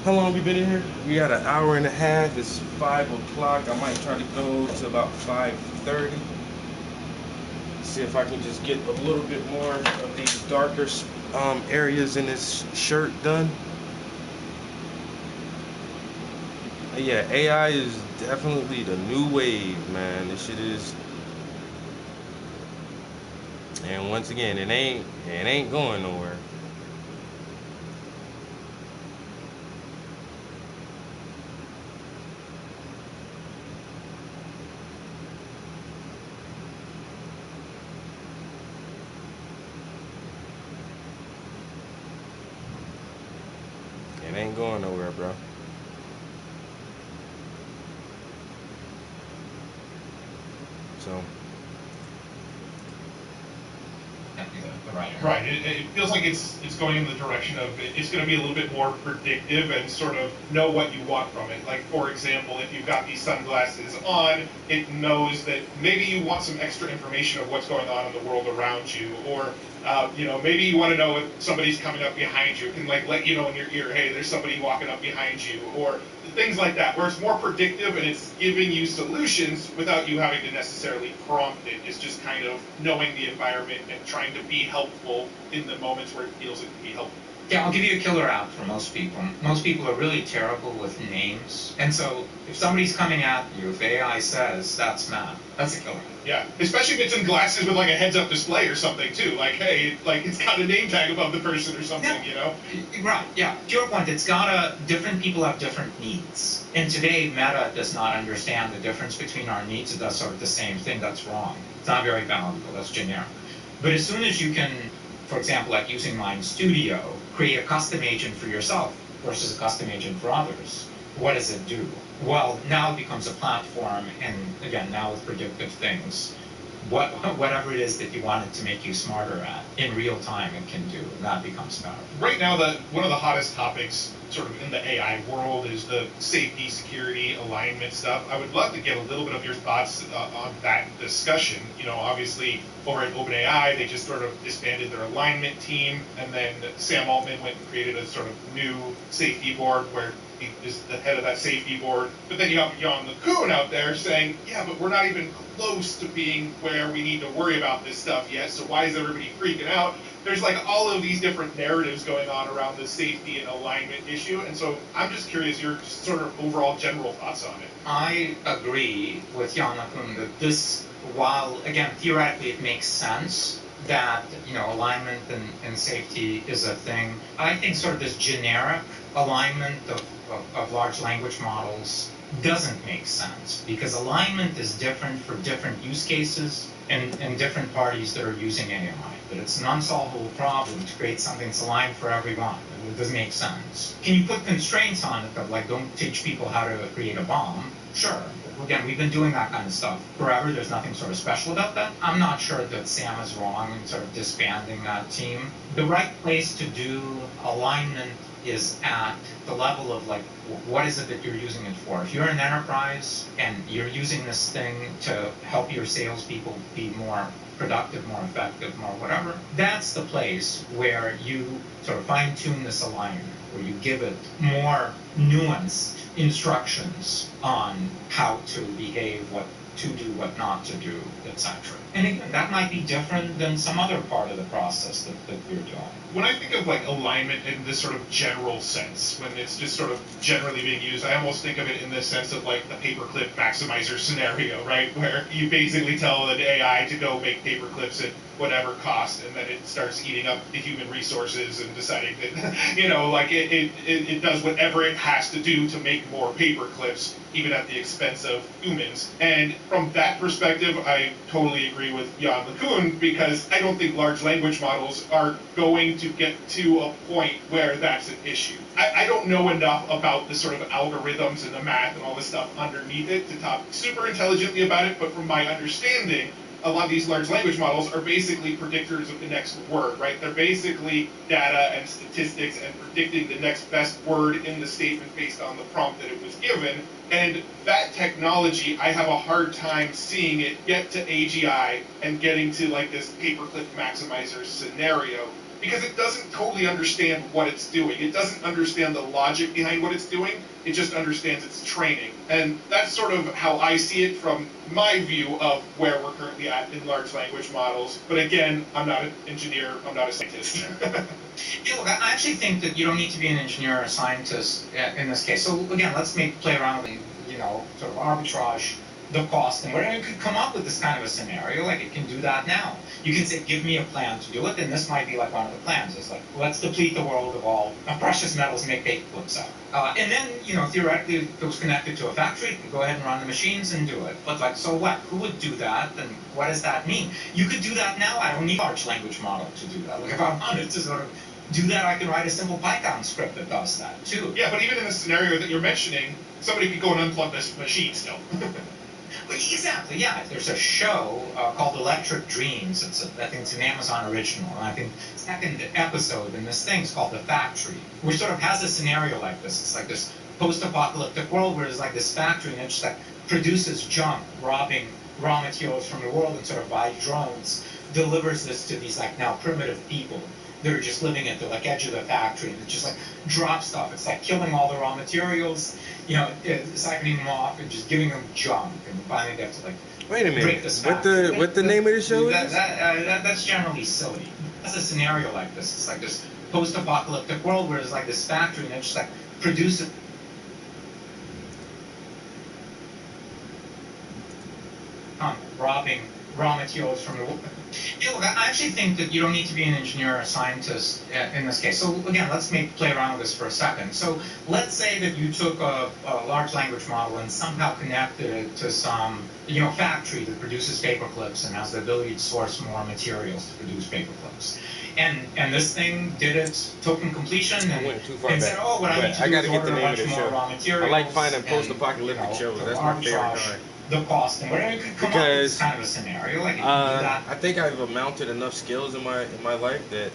How long we been in here? We got an hour and a half. It's 5 o'clock. I might try to go to about 5:30. See if I can just get a little bit more of these darker areas in this shirt done. Yeah, AI is definitely the new wave, man. This shit is, and once again, it ain't going nowhere. It ain't going nowhere, bro. So. Right. It feels like it's going in the direction of it's going to be a little bit more predictive and sort of know what you want from it. Like, for example, if you've got these sunglasses on, it knows that maybe you want some extra information of what's going on in the world around you, or maybe you want to know if somebody's coming up behind you. It can like let you know in your ear, hey, there's somebody walking up behind you, or things like that, where it's more predictive and it's giving you solutions without you having to necessarily prompt it. It's just kind of knowing the environment and trying to be helpful in the moments where it feels it can be helpful. Yeah, I'll give you a killer app for most people. Most people are really terrible with names. And so if somebody's coming at you, if AI says that's Matt, that's a killer. Yeah, especially if it's in glasses with like a heads-up display or something too. Like, hey, like it's got a name tag above the person or something, yeah. Right, yeah. To your point, different people have different needs. And today, Meta does not understand the difference between our needs. It does sort of the same thing. That's wrong. It's not very valuable. That's generic. But as soon as you can, for example, like using Mind Studio, create a custom agent for yourself versus a custom agent for others, what does it do? Well, now it becomes a platform, and again, now with predictive things, whatever it is that you want it to make you smarter at, in real time it can do, and that becomes powerful. Right now, one of the hottest topics sort of in the AI world is the safety, security, alignment stuff. I would love to get a little bit of your thoughts on that discussion. Obviously, over at OpenAI, they just sort of disbanded their alignment team, and then Sam Altman went and created a sort of new safety board where he is the head of that safety board. But then you have Jan LeCun out there saying, yeah, but we're not even close to being where we need to worry about this stuff yet, so why is everybody freaking out? there's like all of these different narratives going on around the safety and alignment issue, and so I'm just curious your sort of overall general thoughts on it. I agree with Jan LeCun that this, while again theoretically it makes sense that alignment and safety is a thing, I think sort of this generic alignment of large language models doesn't make sense, because alignment is different for different use cases and different parties that are using AI. That it's an unsolvable problem to create something that's aligned for everyone. It doesn't make sense. Can you put constraints on it that, like, don't teach people how to create a bomb? Sure. Again, we've been doing that kind of stuff forever. There's nothing sort of special about that. I'm not sure that Sam is wrong in sort of disbanding that team. The right place to do alignment is at the level of, like, what is it that you're using it for? If you're an enterprise and you're using this thing to help your salespeople be more productive, more effective, more whatever, that's the place where you sort of fine-tune this alignment, where you give it more nuanced instructions on how to behave, what to do, what not to do, etc. And again, that might be different than some other part of the process that we're doing. When I think of like alignment in this sort of general sense, when it's just sort of generally being used, I almost think of it in the sense of like the paperclip maximizer scenario, right? Where you basically tell an AI to go make paperclips at whatever cost, and then it starts eating up the human resources and deciding that, like it does whatever it has to do to make more paperclips, even at the expense of humans. And from that perspective, I totally agree with Jan LeCun, because I don't think large language models are going to get to a point where that's an issue. I don't know enough about the sort of algorithms and the math and all this stuff underneath it to talk super intelligently about it, but from my understanding, a lot of these large language models are basically predictors of the next word, right? They're basically data and statistics and predicting the next best word in the statement based on the prompt that it was given. And that technology, I have a hard time seeing it get to AGI and getting to like this paperclip maximizer scenario, because it doesn't totally understand what it's doing. It doesn't understand the logic behind what it's doing. It just understands its training. And that's sort of how I see it from my view of where we're currently at in large language models. But again, I'm not an engineer, I'm not a scientist. Yeah, look, I actually think that you don't need to be an engineer or a scientist in this case. So again, let's play around with, sort of arbitrage the cost and whatever. You could come up with this kind of a scenario, like it can do that now. You can say, give me a plan to do it, and this might be like one of the plans. It's like, let's deplete the world of all precious metals, make paperclips out. And then, theoretically, if it was connected to a factory, you could go ahead and run the machines and do it. But like, so what? Who would do that, and what does that mean? You could do that now. I don't need a large language model to do that. Like, if I wanted to sort of do that, I can write a simple Python script that does that, too. Yeah, but even in the scenario that you're mentioning, somebody could go and unplug this machine still. Exactly, yeah. There's a show called Electric Dreams. I think it's an Amazon original. And I think the second episode in this thing is called The Factory, which sort of has a scenario like this. It's like this post-apocalyptic world where there's like this factory and it just like produces junk, robbing raw materials from the world, and sort of by drones delivers this to these like now primitive people. They're just living at the like edge of the factory, and it just like drops stuff. It's like killing all the raw materials, siphoning them off and just giving them junk, and finally they have to like Wait a break minute. this What the name of the show is? That's generally silly. That's a scenario like this. It's like this post-apocalyptic world where there's like this factory and it just like produces robbing raw materials from the world. Yeah, look, I actually think that you don't need to be an engineer or a scientist in this case. So again, let's play around with this for a second. So let's say that you took a large language model and somehow connected it to some factory that produces paperclips and has the ability to source more materials to produce paperclips. And this thing did its token completion and said, oh, what I need to do is order a bunch more raw materials. I like finding post-apocalyptic shows. That's my favorite kind. The cost and whatever, you could come up with this kind of a scenario. Like, I think I've amounted enough skills in my life that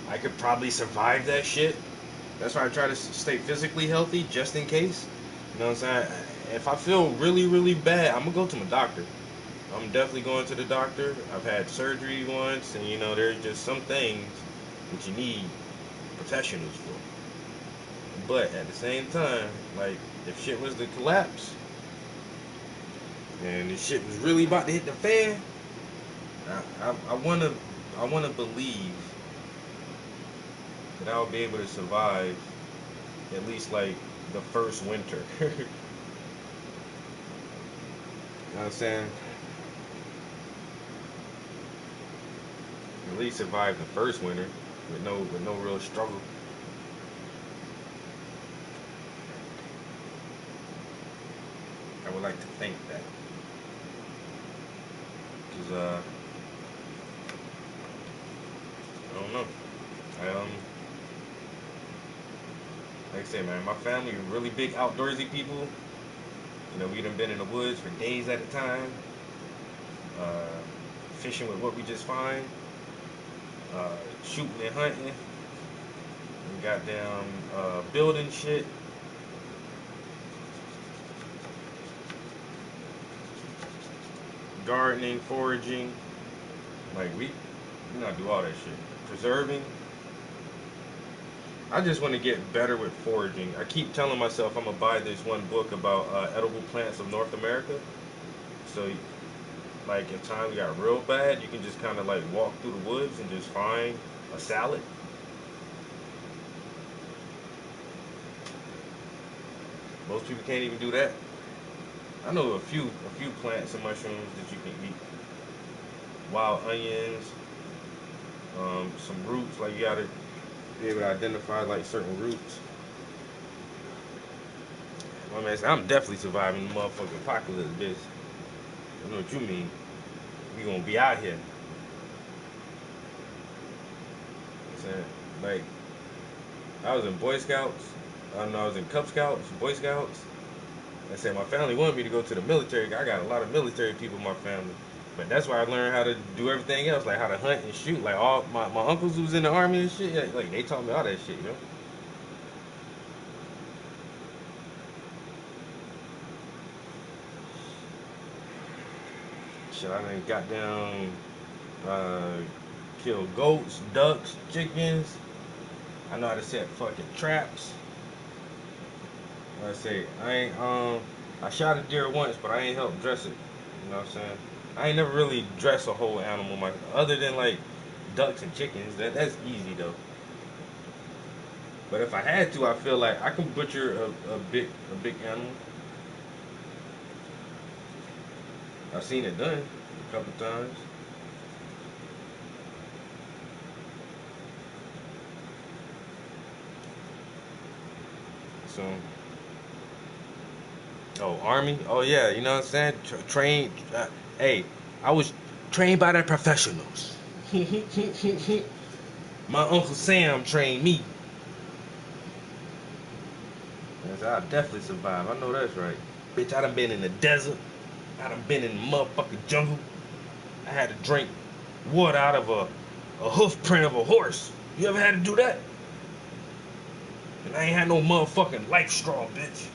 I could probably survive that shit. That's why I try to stay physically healthy, just in case. You know what I'm saying? If I feel really, really bad, I'm gonna go to my doctor. I'm definitely going to the doctor. I've had surgery once, and there's just some things that you need professionals for. But at the same time, like, if shit was to collapse and this shit was really about to hit the fan, I want to I want to believe that I'll be able to survive at least like the first winter. You know what I'm saying? At least survive the first winter with no real struggle. I would like to think that. Cause I don't know. Like I said, man, my family are really big outdoorsy people. You know, we done been in the woods for days at a time, fishing with what we just find, shooting and hunting, and goddamn building shit. Gardening, foraging, like we not do all that shit. Preserving. I just want to get better with foraging. I keep telling myself I'm gonna buy this one book about edible plants of North America. So, like, if times got real bad, you can just kind of like walk through the woods and just find a salad. Most people can't even do that. I know a few plants and mushrooms that you can eat. Wild onions, some roots. Like you gotta be able to identify like certain roots. My man said, I'm definitely surviving the motherfucking apocalypse, bitch. I know what you mean. We gonna be out here. I'm saying, like, I was in Boy Scouts. I was in Cub Scouts, Boy Scouts. I said my family wanted me to go to the military. I got a lot of military people in my family. But that's why I learned how to do everything else, like how to hunt and shoot. Like all my uncles who was in the army and shit, like they taught me all that shit, you know. Shit, I done got down, kill goats, ducks, chickens. I know how to set fucking traps. Like I say, I shot a deer once, but I ain't helped dress it. You know what I'm saying? I ain't never really dressed a whole animal, other than like ducks and chickens. That's easy though. But if I had to, I feel like I can butcher a big animal. I've seen it done a couple times. So, Army. Oh yeah, you know what I'm saying? Trained. Hey, I was trained by the professionals. My Uncle Sam trained me. Yes, I'll definitely survive. I know that's right. Bitch, I done been in the desert. I done been in the motherfucking jungle. I had to drink water out of a hoof print of a horse. You ever had to do that? And I ain't had no motherfucking life straw, bitch.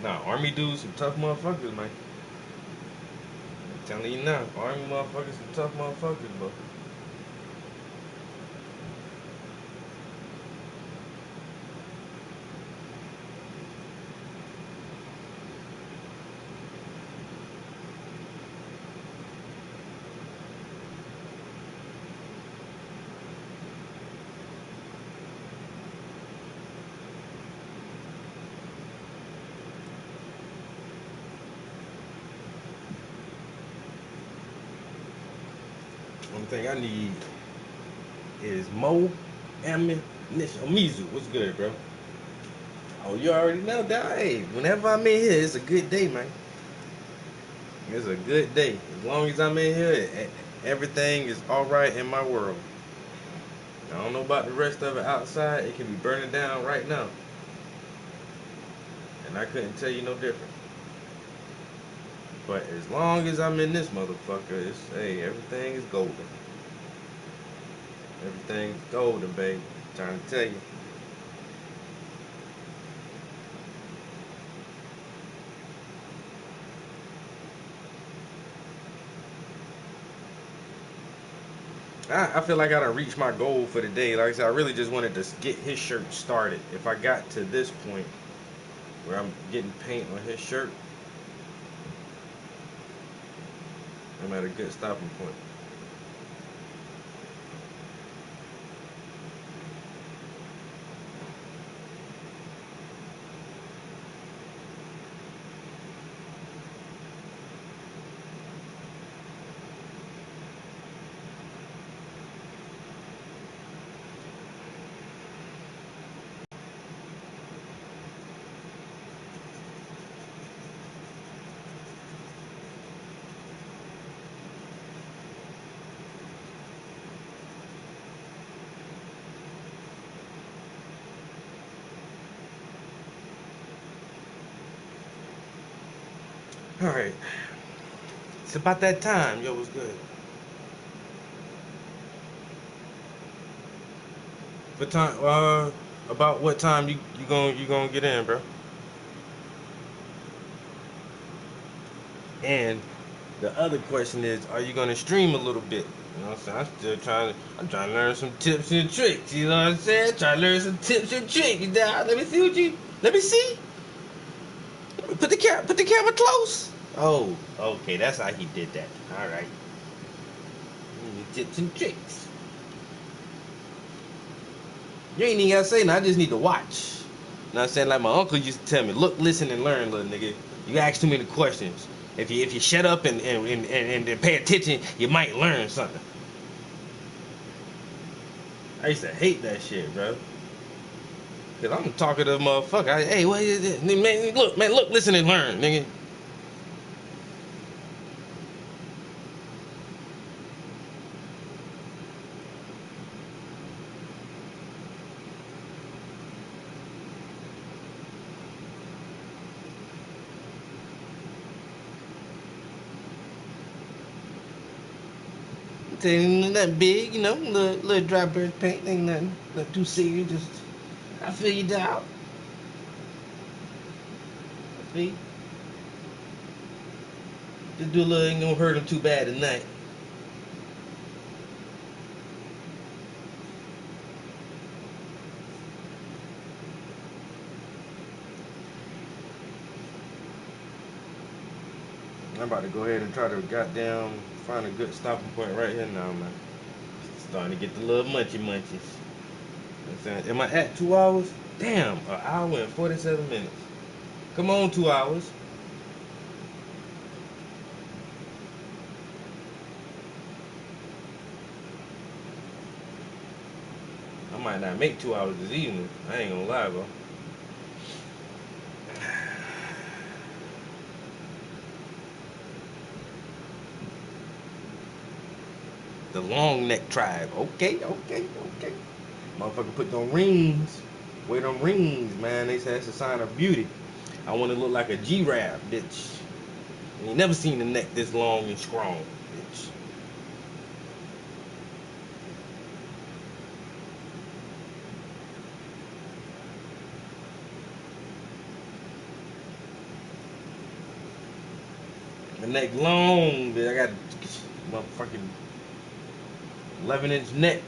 Nah, Army dudes some tough motherfuckers, man. I'm telling you now, Army motherfuckers some tough motherfuckers, bro. One thing I need is more ammunition. Mizu, what's good, bro? Oh, you already know that. Hey, whenever I'm in here, it's a good day, man. It's a good day. As long as I'm in here, everything is all right in my world. I don't know about the rest of it outside. It can be burning down right now. And I couldn't tell you no different. But as long as I'm in this motherfucker, everything is golden. Everything's golden, baby. I'm trying to tell you. I feel like I done reached my goal for the day. Like I said, I really just wanted to get his shirt started. If I got to this point where I'm getting paint on his shirt, I'm at a good stopping point. Alright. It's about that time. Yo, what's good? What time? About what time you gonna get in, bro? And the other question is, are you gonna stream a little bit? You know what I'm saying? I'm trying to learn some tips and tricks. You know what I'm saying? Trying to learn some tips and tricks. Now, let me see. Put the camera close. Oh, okay, that's how he did that. All right. Tips and tricks. You ain't even gotta say nothing. I just need to watch. You know what I'm saying? Like my uncle used to tell me, look, listen, and learn, little nigga. You ask too many questions. If you shut up and pay attention, you might learn something. I used to hate that shit, bro. Cause I'm a talkative motherfucker. Hey, what is it? Man, look, listen and learn, nigga. Ain't nothing big, you know, little dry brush paint, ain't nothing too serious. Just I feel you out. I feel you. Just do a little, ain't gonna hurt him too bad tonight. I'm about to go ahead and try to goddamn find a good stopping point right here now, man. Starting to get the little munchies. You know what I'm saying? Am I at 2 hours? Damn, an hour and 47 minutes. Come on, 2 hours. I might not make 2 hours this evening. I ain't gonna lie, bro. The long neck tribe. Okay. Motherfucker put them rings. Wear them rings, man. They say that's a sign of beauty. I want to look like a giraffe, bitch. You ain't never seen the neck this long and strong, bitch. The neck long, bitch. I got motherfucking 11-inch neck.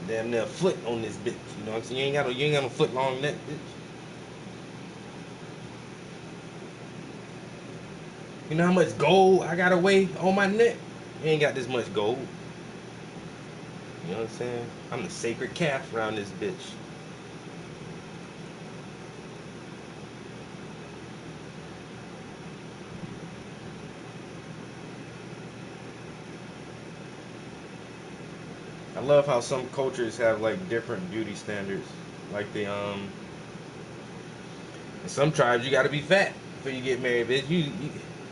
Damn near a foot on this bitch. You know what I'm saying? You ain't got no foot long neck, bitch. You know how much gold I gotta weigh on my neck? You ain't got this much gold. You know what I'm saying? I'm the sacred calf around this bitch. I love how some cultures have like different beauty standards. Like in some tribes you gotta be fat before you get married, bitch.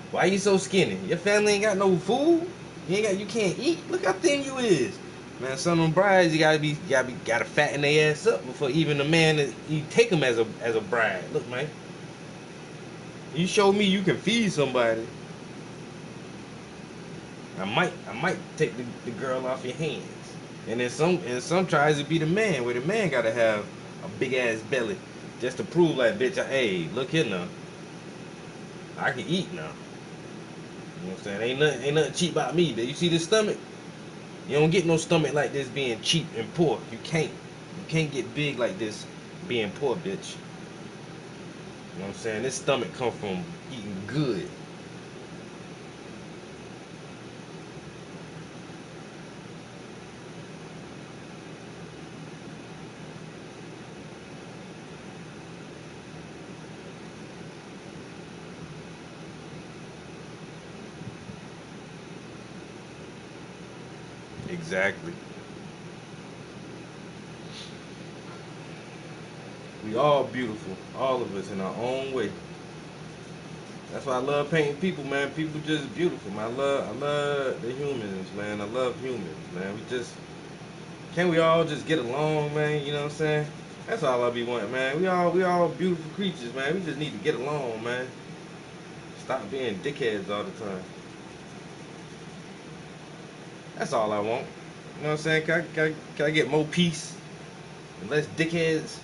Why you so skinny? Your family ain't got no food. You can't eat. Look how thin you is. Man, some of them brides you gotta fatten their ass up before even the man you take them as a bride. Look, man. You show me you can feed somebody. I might take the girl off your hands. And in some tribes it be the man, where the man gotta have a big ass belly just to prove like, bitch, hey, look here now. I can eat now. You know what I'm saying? Ain't nothing cheap about me, bitch. You see this stomach? You don't get no stomach like this being cheap and poor. You can't. You can't get big like this being poor, bitch. You know what I'm saying? This stomach come from eating good. Exactly. We all beautiful, all of us in our own way. That's why I love painting people, man. People just beautiful, man. I love the humans, man. I love humans, man. Can't we all just get along, man? You know what I'm saying? That's all I be wanting, man. We all beautiful creatures, man. We just need to get along, man. Stop being dickheads all the time. That's all I want. You know what I'm saying? Can I get more peace and less dickheads?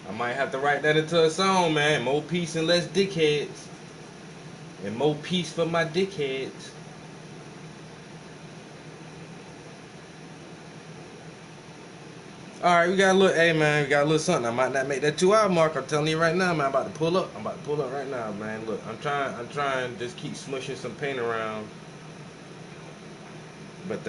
I might have to write that into a song, man. More peace and less dickheads. And more peace for my dickheads. Alright, we got a little, hey man, we got a little something. I might not make that 2 hour mark. I'm telling you right now, man. I'm about to pull up. I'm about to pull up right now, man. Look, I'm trying just keep smushing some paint around. But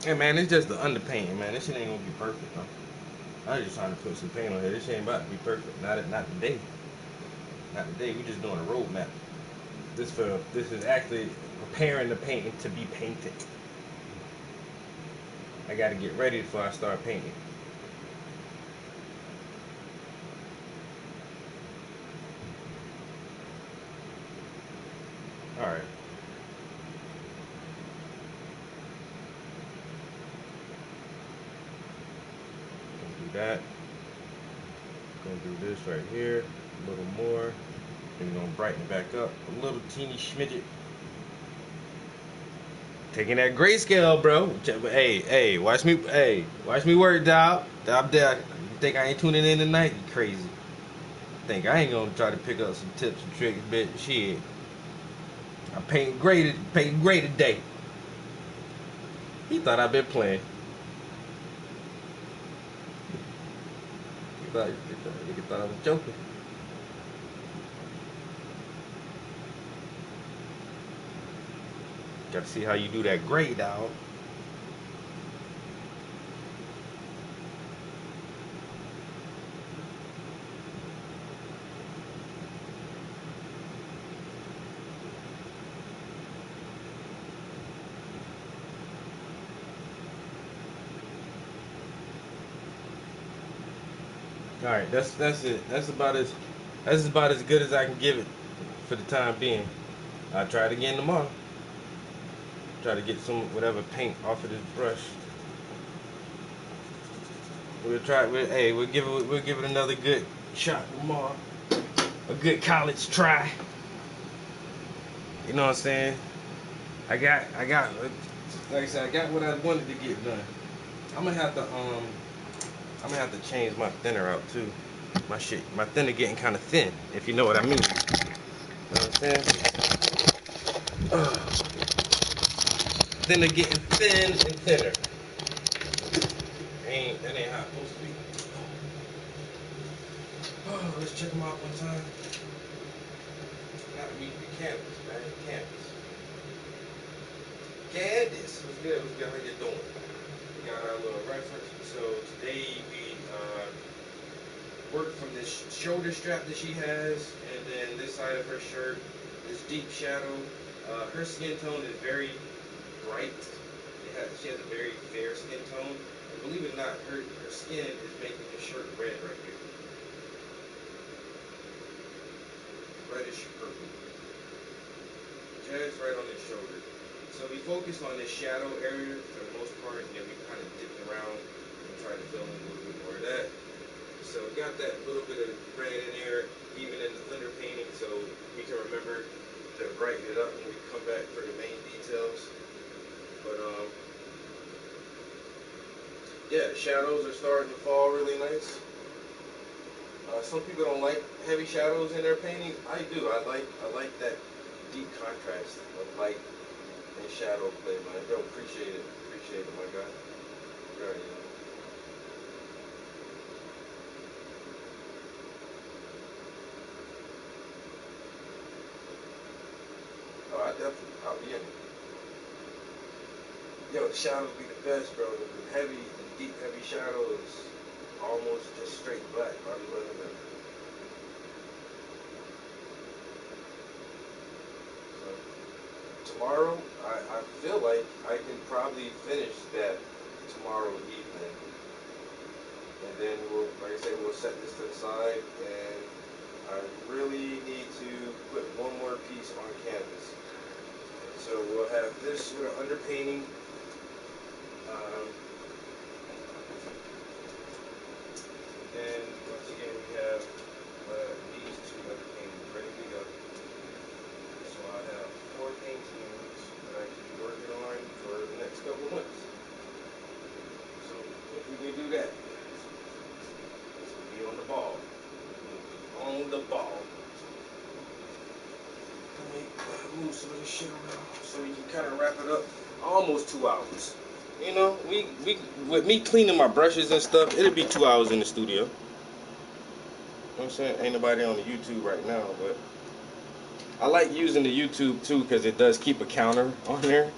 hey man, it's just the underpainting, man. This shit ain't gonna be perfect, though. I was just trying to put some paint on here. This shit ain't about to be perfect. Not today. Not today. We just doing a roadmap. This is actually preparing the painting to be painted. I gotta get ready before I start painting. Alright. Gonna do that. Gonna do this right here. A little more. And we're gonna brighten it back up. A little teeny schmidget. Taking that grayscale, bro. Hey, watch me work, dog. I'm there. You think I ain't tuning in tonight? You crazy. Think I ain't gonna try to pick up some tips and tricks, bitch. Shit. I paint gray today. He thought I'd been playing. He thought I was joking. Gotta see how you do that gray, dog. All right, that's it. That's about as good as I can give it for the time being. I'll try it again tomorrow. Try to get some whatever paint off of this brush. We'll give it another good shot tomorrow. A good college try. You know what I'm saying? I got like I said, I got what I wanted to get done. I'm gonna have to change my thinner out too. My thinner getting kind of thin, if you know what I mean. You know what I'm saying? Thinner getting thin and thinner. That ain't how it's supposed to be. Oh, let's check them out one time. Gotta meet the Candace, man. Candace, what's good? How you doing? We got our little reference. So today we worked from this shoulder strap that she has, and then this side of her shirt, this deep shadow. Her skin tone is very bright. It has She has a very fair skin tone. And believe it or not, her skin is making her shirt red right here. Reddish purple. Just right on his shoulder. So we focused on this shadow area for the most part, and then we kind of dipped around and tried to fill in a little bit more of that. So we got that little bit of red in there, even in the thunder painting, so we can remember to brighten it up when we come back for the main details. But yeah, the shadows are starting to fall really nice. Some people don't like heavy shadows in their paintings. I do. I like that deep contrast of light and shadow play, man. Yo, appreciate it. Appreciate it, my guy. Right, you know. Oh, I'll be in it. Yo, the shadows be the best, bro. The deep, heavy shadows, almost just straight black. I be loving that. So, tomorrow, I feel like I can probably finish that tomorrow evening. And then like I said, we'll set this to the side, and I really need to put one more piece on canvas. So we'll have this with an underpainting. And once again, we have these two underpaintings ready to go. So I have 4 paintings that I can be working on for the next couple of months. So if we can do that, be on the ball. On the ball. Let me move some of this shit around so we can kind of wrap it up. Almost 2 hours. You know, we with me cleaning my brushes and stuff, it'll be 2 hours in the studio. You know what I'm saying? Ain't nobody on the YouTube right now, but I like using the YouTube too because it does keep a counter on there.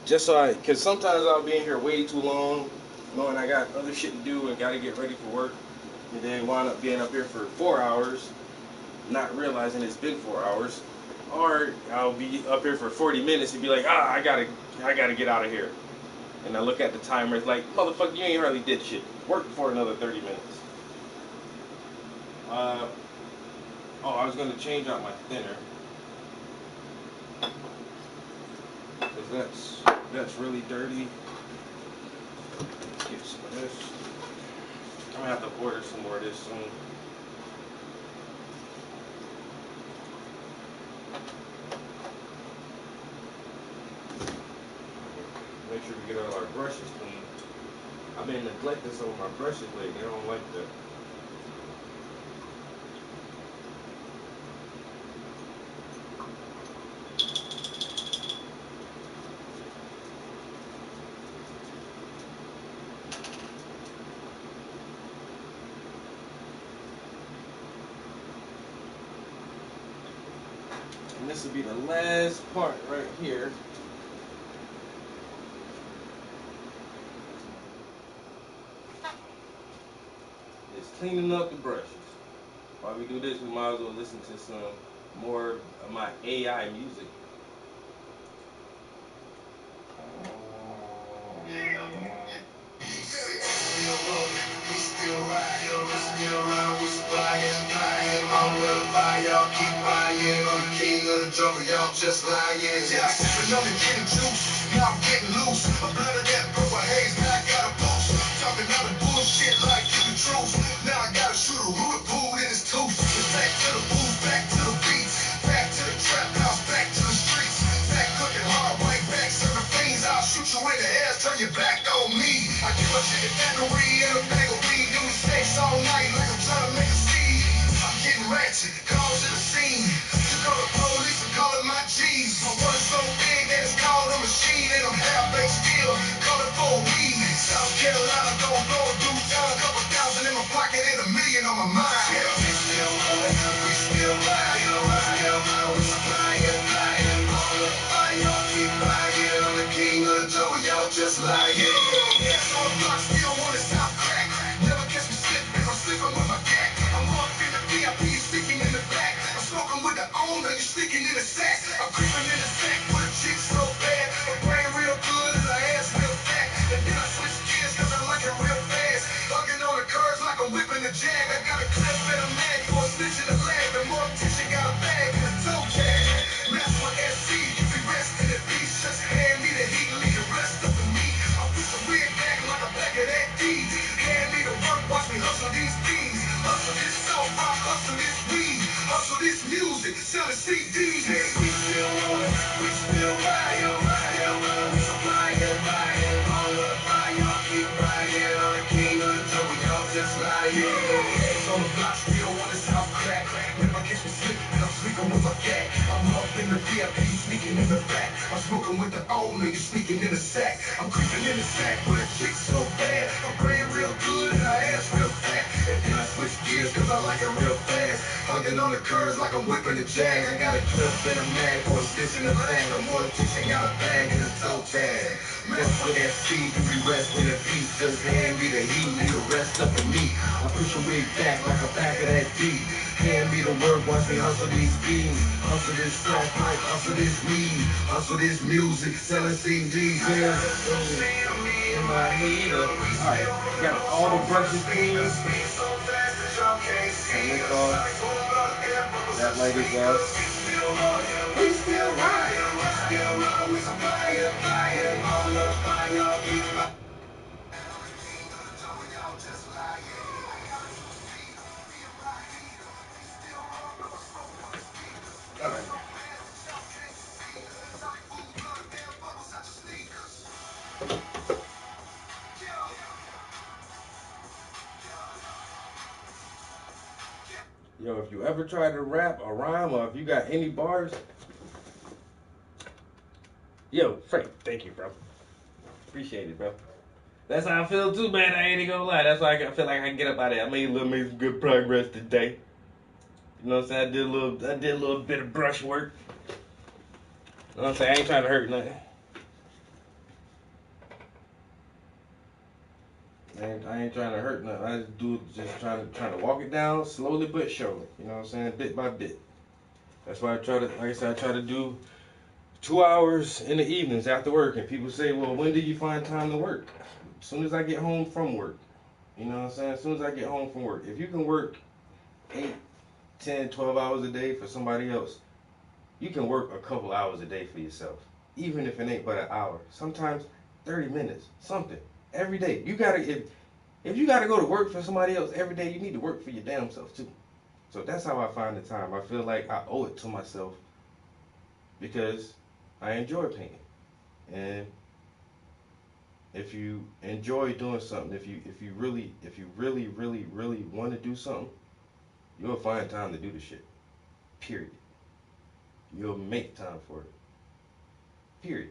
Just so because sometimes I'll be in here way too long, knowing I got other shit to do and gotta get ready for work, and then wind up being up here for 4 hours, not realizing it's been 4 hours. Or I'll be up here for 40 minutes and be like, I gotta get out of here. And I look at the timer, it's like, motherfucker, you ain't hardly did shit. Work for another 30 minutes. I was gonna change out my thinner. Because that's really dirty. Get some of this. I'm gonna have to order some more of this soon. Make sure we get all our brushes clean. I've been neglecting some of my brushes lately. I don't like that. And this will be the last part right here. Cleaning up the brushes. While we do this, we might as well listen to some more of my AI music. Y'all just lying. Yeah, sipping on the gin and juice. Now I'm getting loose. A blood of that purple haze. Now I got a boost. Talking all the bullshit like you the truth. Now I gotta shoot a root pool in his tooth. It's back to the booth, back to the beats, back to the trap house, back to the streets. Back cooking hard, right back serving fiends. I'll shoot you in the ass, turn your back on me. I give a chicken tandoori and a bag of weed. Do the sex all night like I'm trying to make a scene. I'm getting ratchet, calls to the scene. You call the police and call it my G's. My world's so big that it's called a machine. And I'm half-baked still, call it for weed. South Carolina gon' blow a due time. Couple thousand in my pocket and $1 million on my mind. Yeah, we still rolling, we still flying. We still flying. All the fire, y'all keep flying. I'm the king of the jungle, y'all just lying. Yeah, so I'm block still on the South crack. Never catch me slipping, I'm slipping with my gat. I'm up in the VIP, sticking in the back. I'm smoking with the owner, you sticking in the sack. I'm creeping in the sack with a chick so bad. Her brain real good and her ass real On the block, still on the south crack. When my kitchen slip, and I'm sleeping with my cat. I'm up in the VIP, sneaking in the back. I'm smoking with the old nigga, sneaking in the sack. I'm creeping in the sack with a chick so bad. I'm praying real good and her ass real fat. And then I switch gears cause I like it real fast. Hugging on the curves like I'm whipping the jag. I got a clip and a mag for a stitch in the thing. I'm more teaching got a bag and a toe tag. Mess with that seed, you be resting in peace. Just hand me the heat, leave the rest up to me. I push your way back like a pack of that D. Hand me the work, watch me hustle these schemes. Hustle this flat pipe, hustle this weed. Hustle this music, selling CDs. Yeah. In my heater. Alright, got all the brushes clean. And lick off. That light is off. We still riding, we some fire, all the fire. Yo, if you ever try to rap a rhyme or if you got any bars, yo, Frank, thank you, bro. Appreciate it, bro. That's how I feel too, man. I ain't even gonna lie. That's why I feel like I can get up out of there. I made some good progress today. You know what I'm saying? I did a little bit of brush work. You know what I'm saying? I ain't trying to hurt nothing. I ain't trying to hurt nothing. I just trying to walk it down slowly but surely. You know what I'm saying? Bit by bit. That's why I try to do 2 hours in the evenings after work. And people say, well, when do you find time to work? As soon as I get home from work. You know what I'm saying? As soon as I get home from work. If you can work 8, 10, 12 hours a day for somebody else, you can work a couple hours a day for yourself. Even if it ain't but an hour. Sometimes 30 minutes. Something. Every day. You gotta, if you gotta go to work for somebody else every day, you need to work for your damn self too. So that's how I find the time. I feel like I owe it to myself because I enjoy painting. And if you enjoy doing something, if you really want to do something, you'll find time to do the shit. Period. You'll make time for it. Period.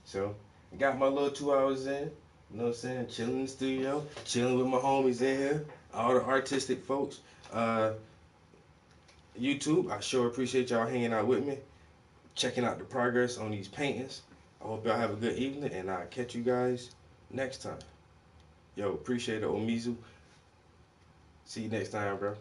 So I got my little 2 hours in. You know what I'm saying? Chilling in the studio, chilling with my homies in here, all the artistic folks. YouTube, I sure appreciate y'all hanging out with me, checking out the progress on these paintings. I hope y'all have a good evening, and I'll catch you guys next time. Yo, appreciate it, Omizu. See you next time, bro.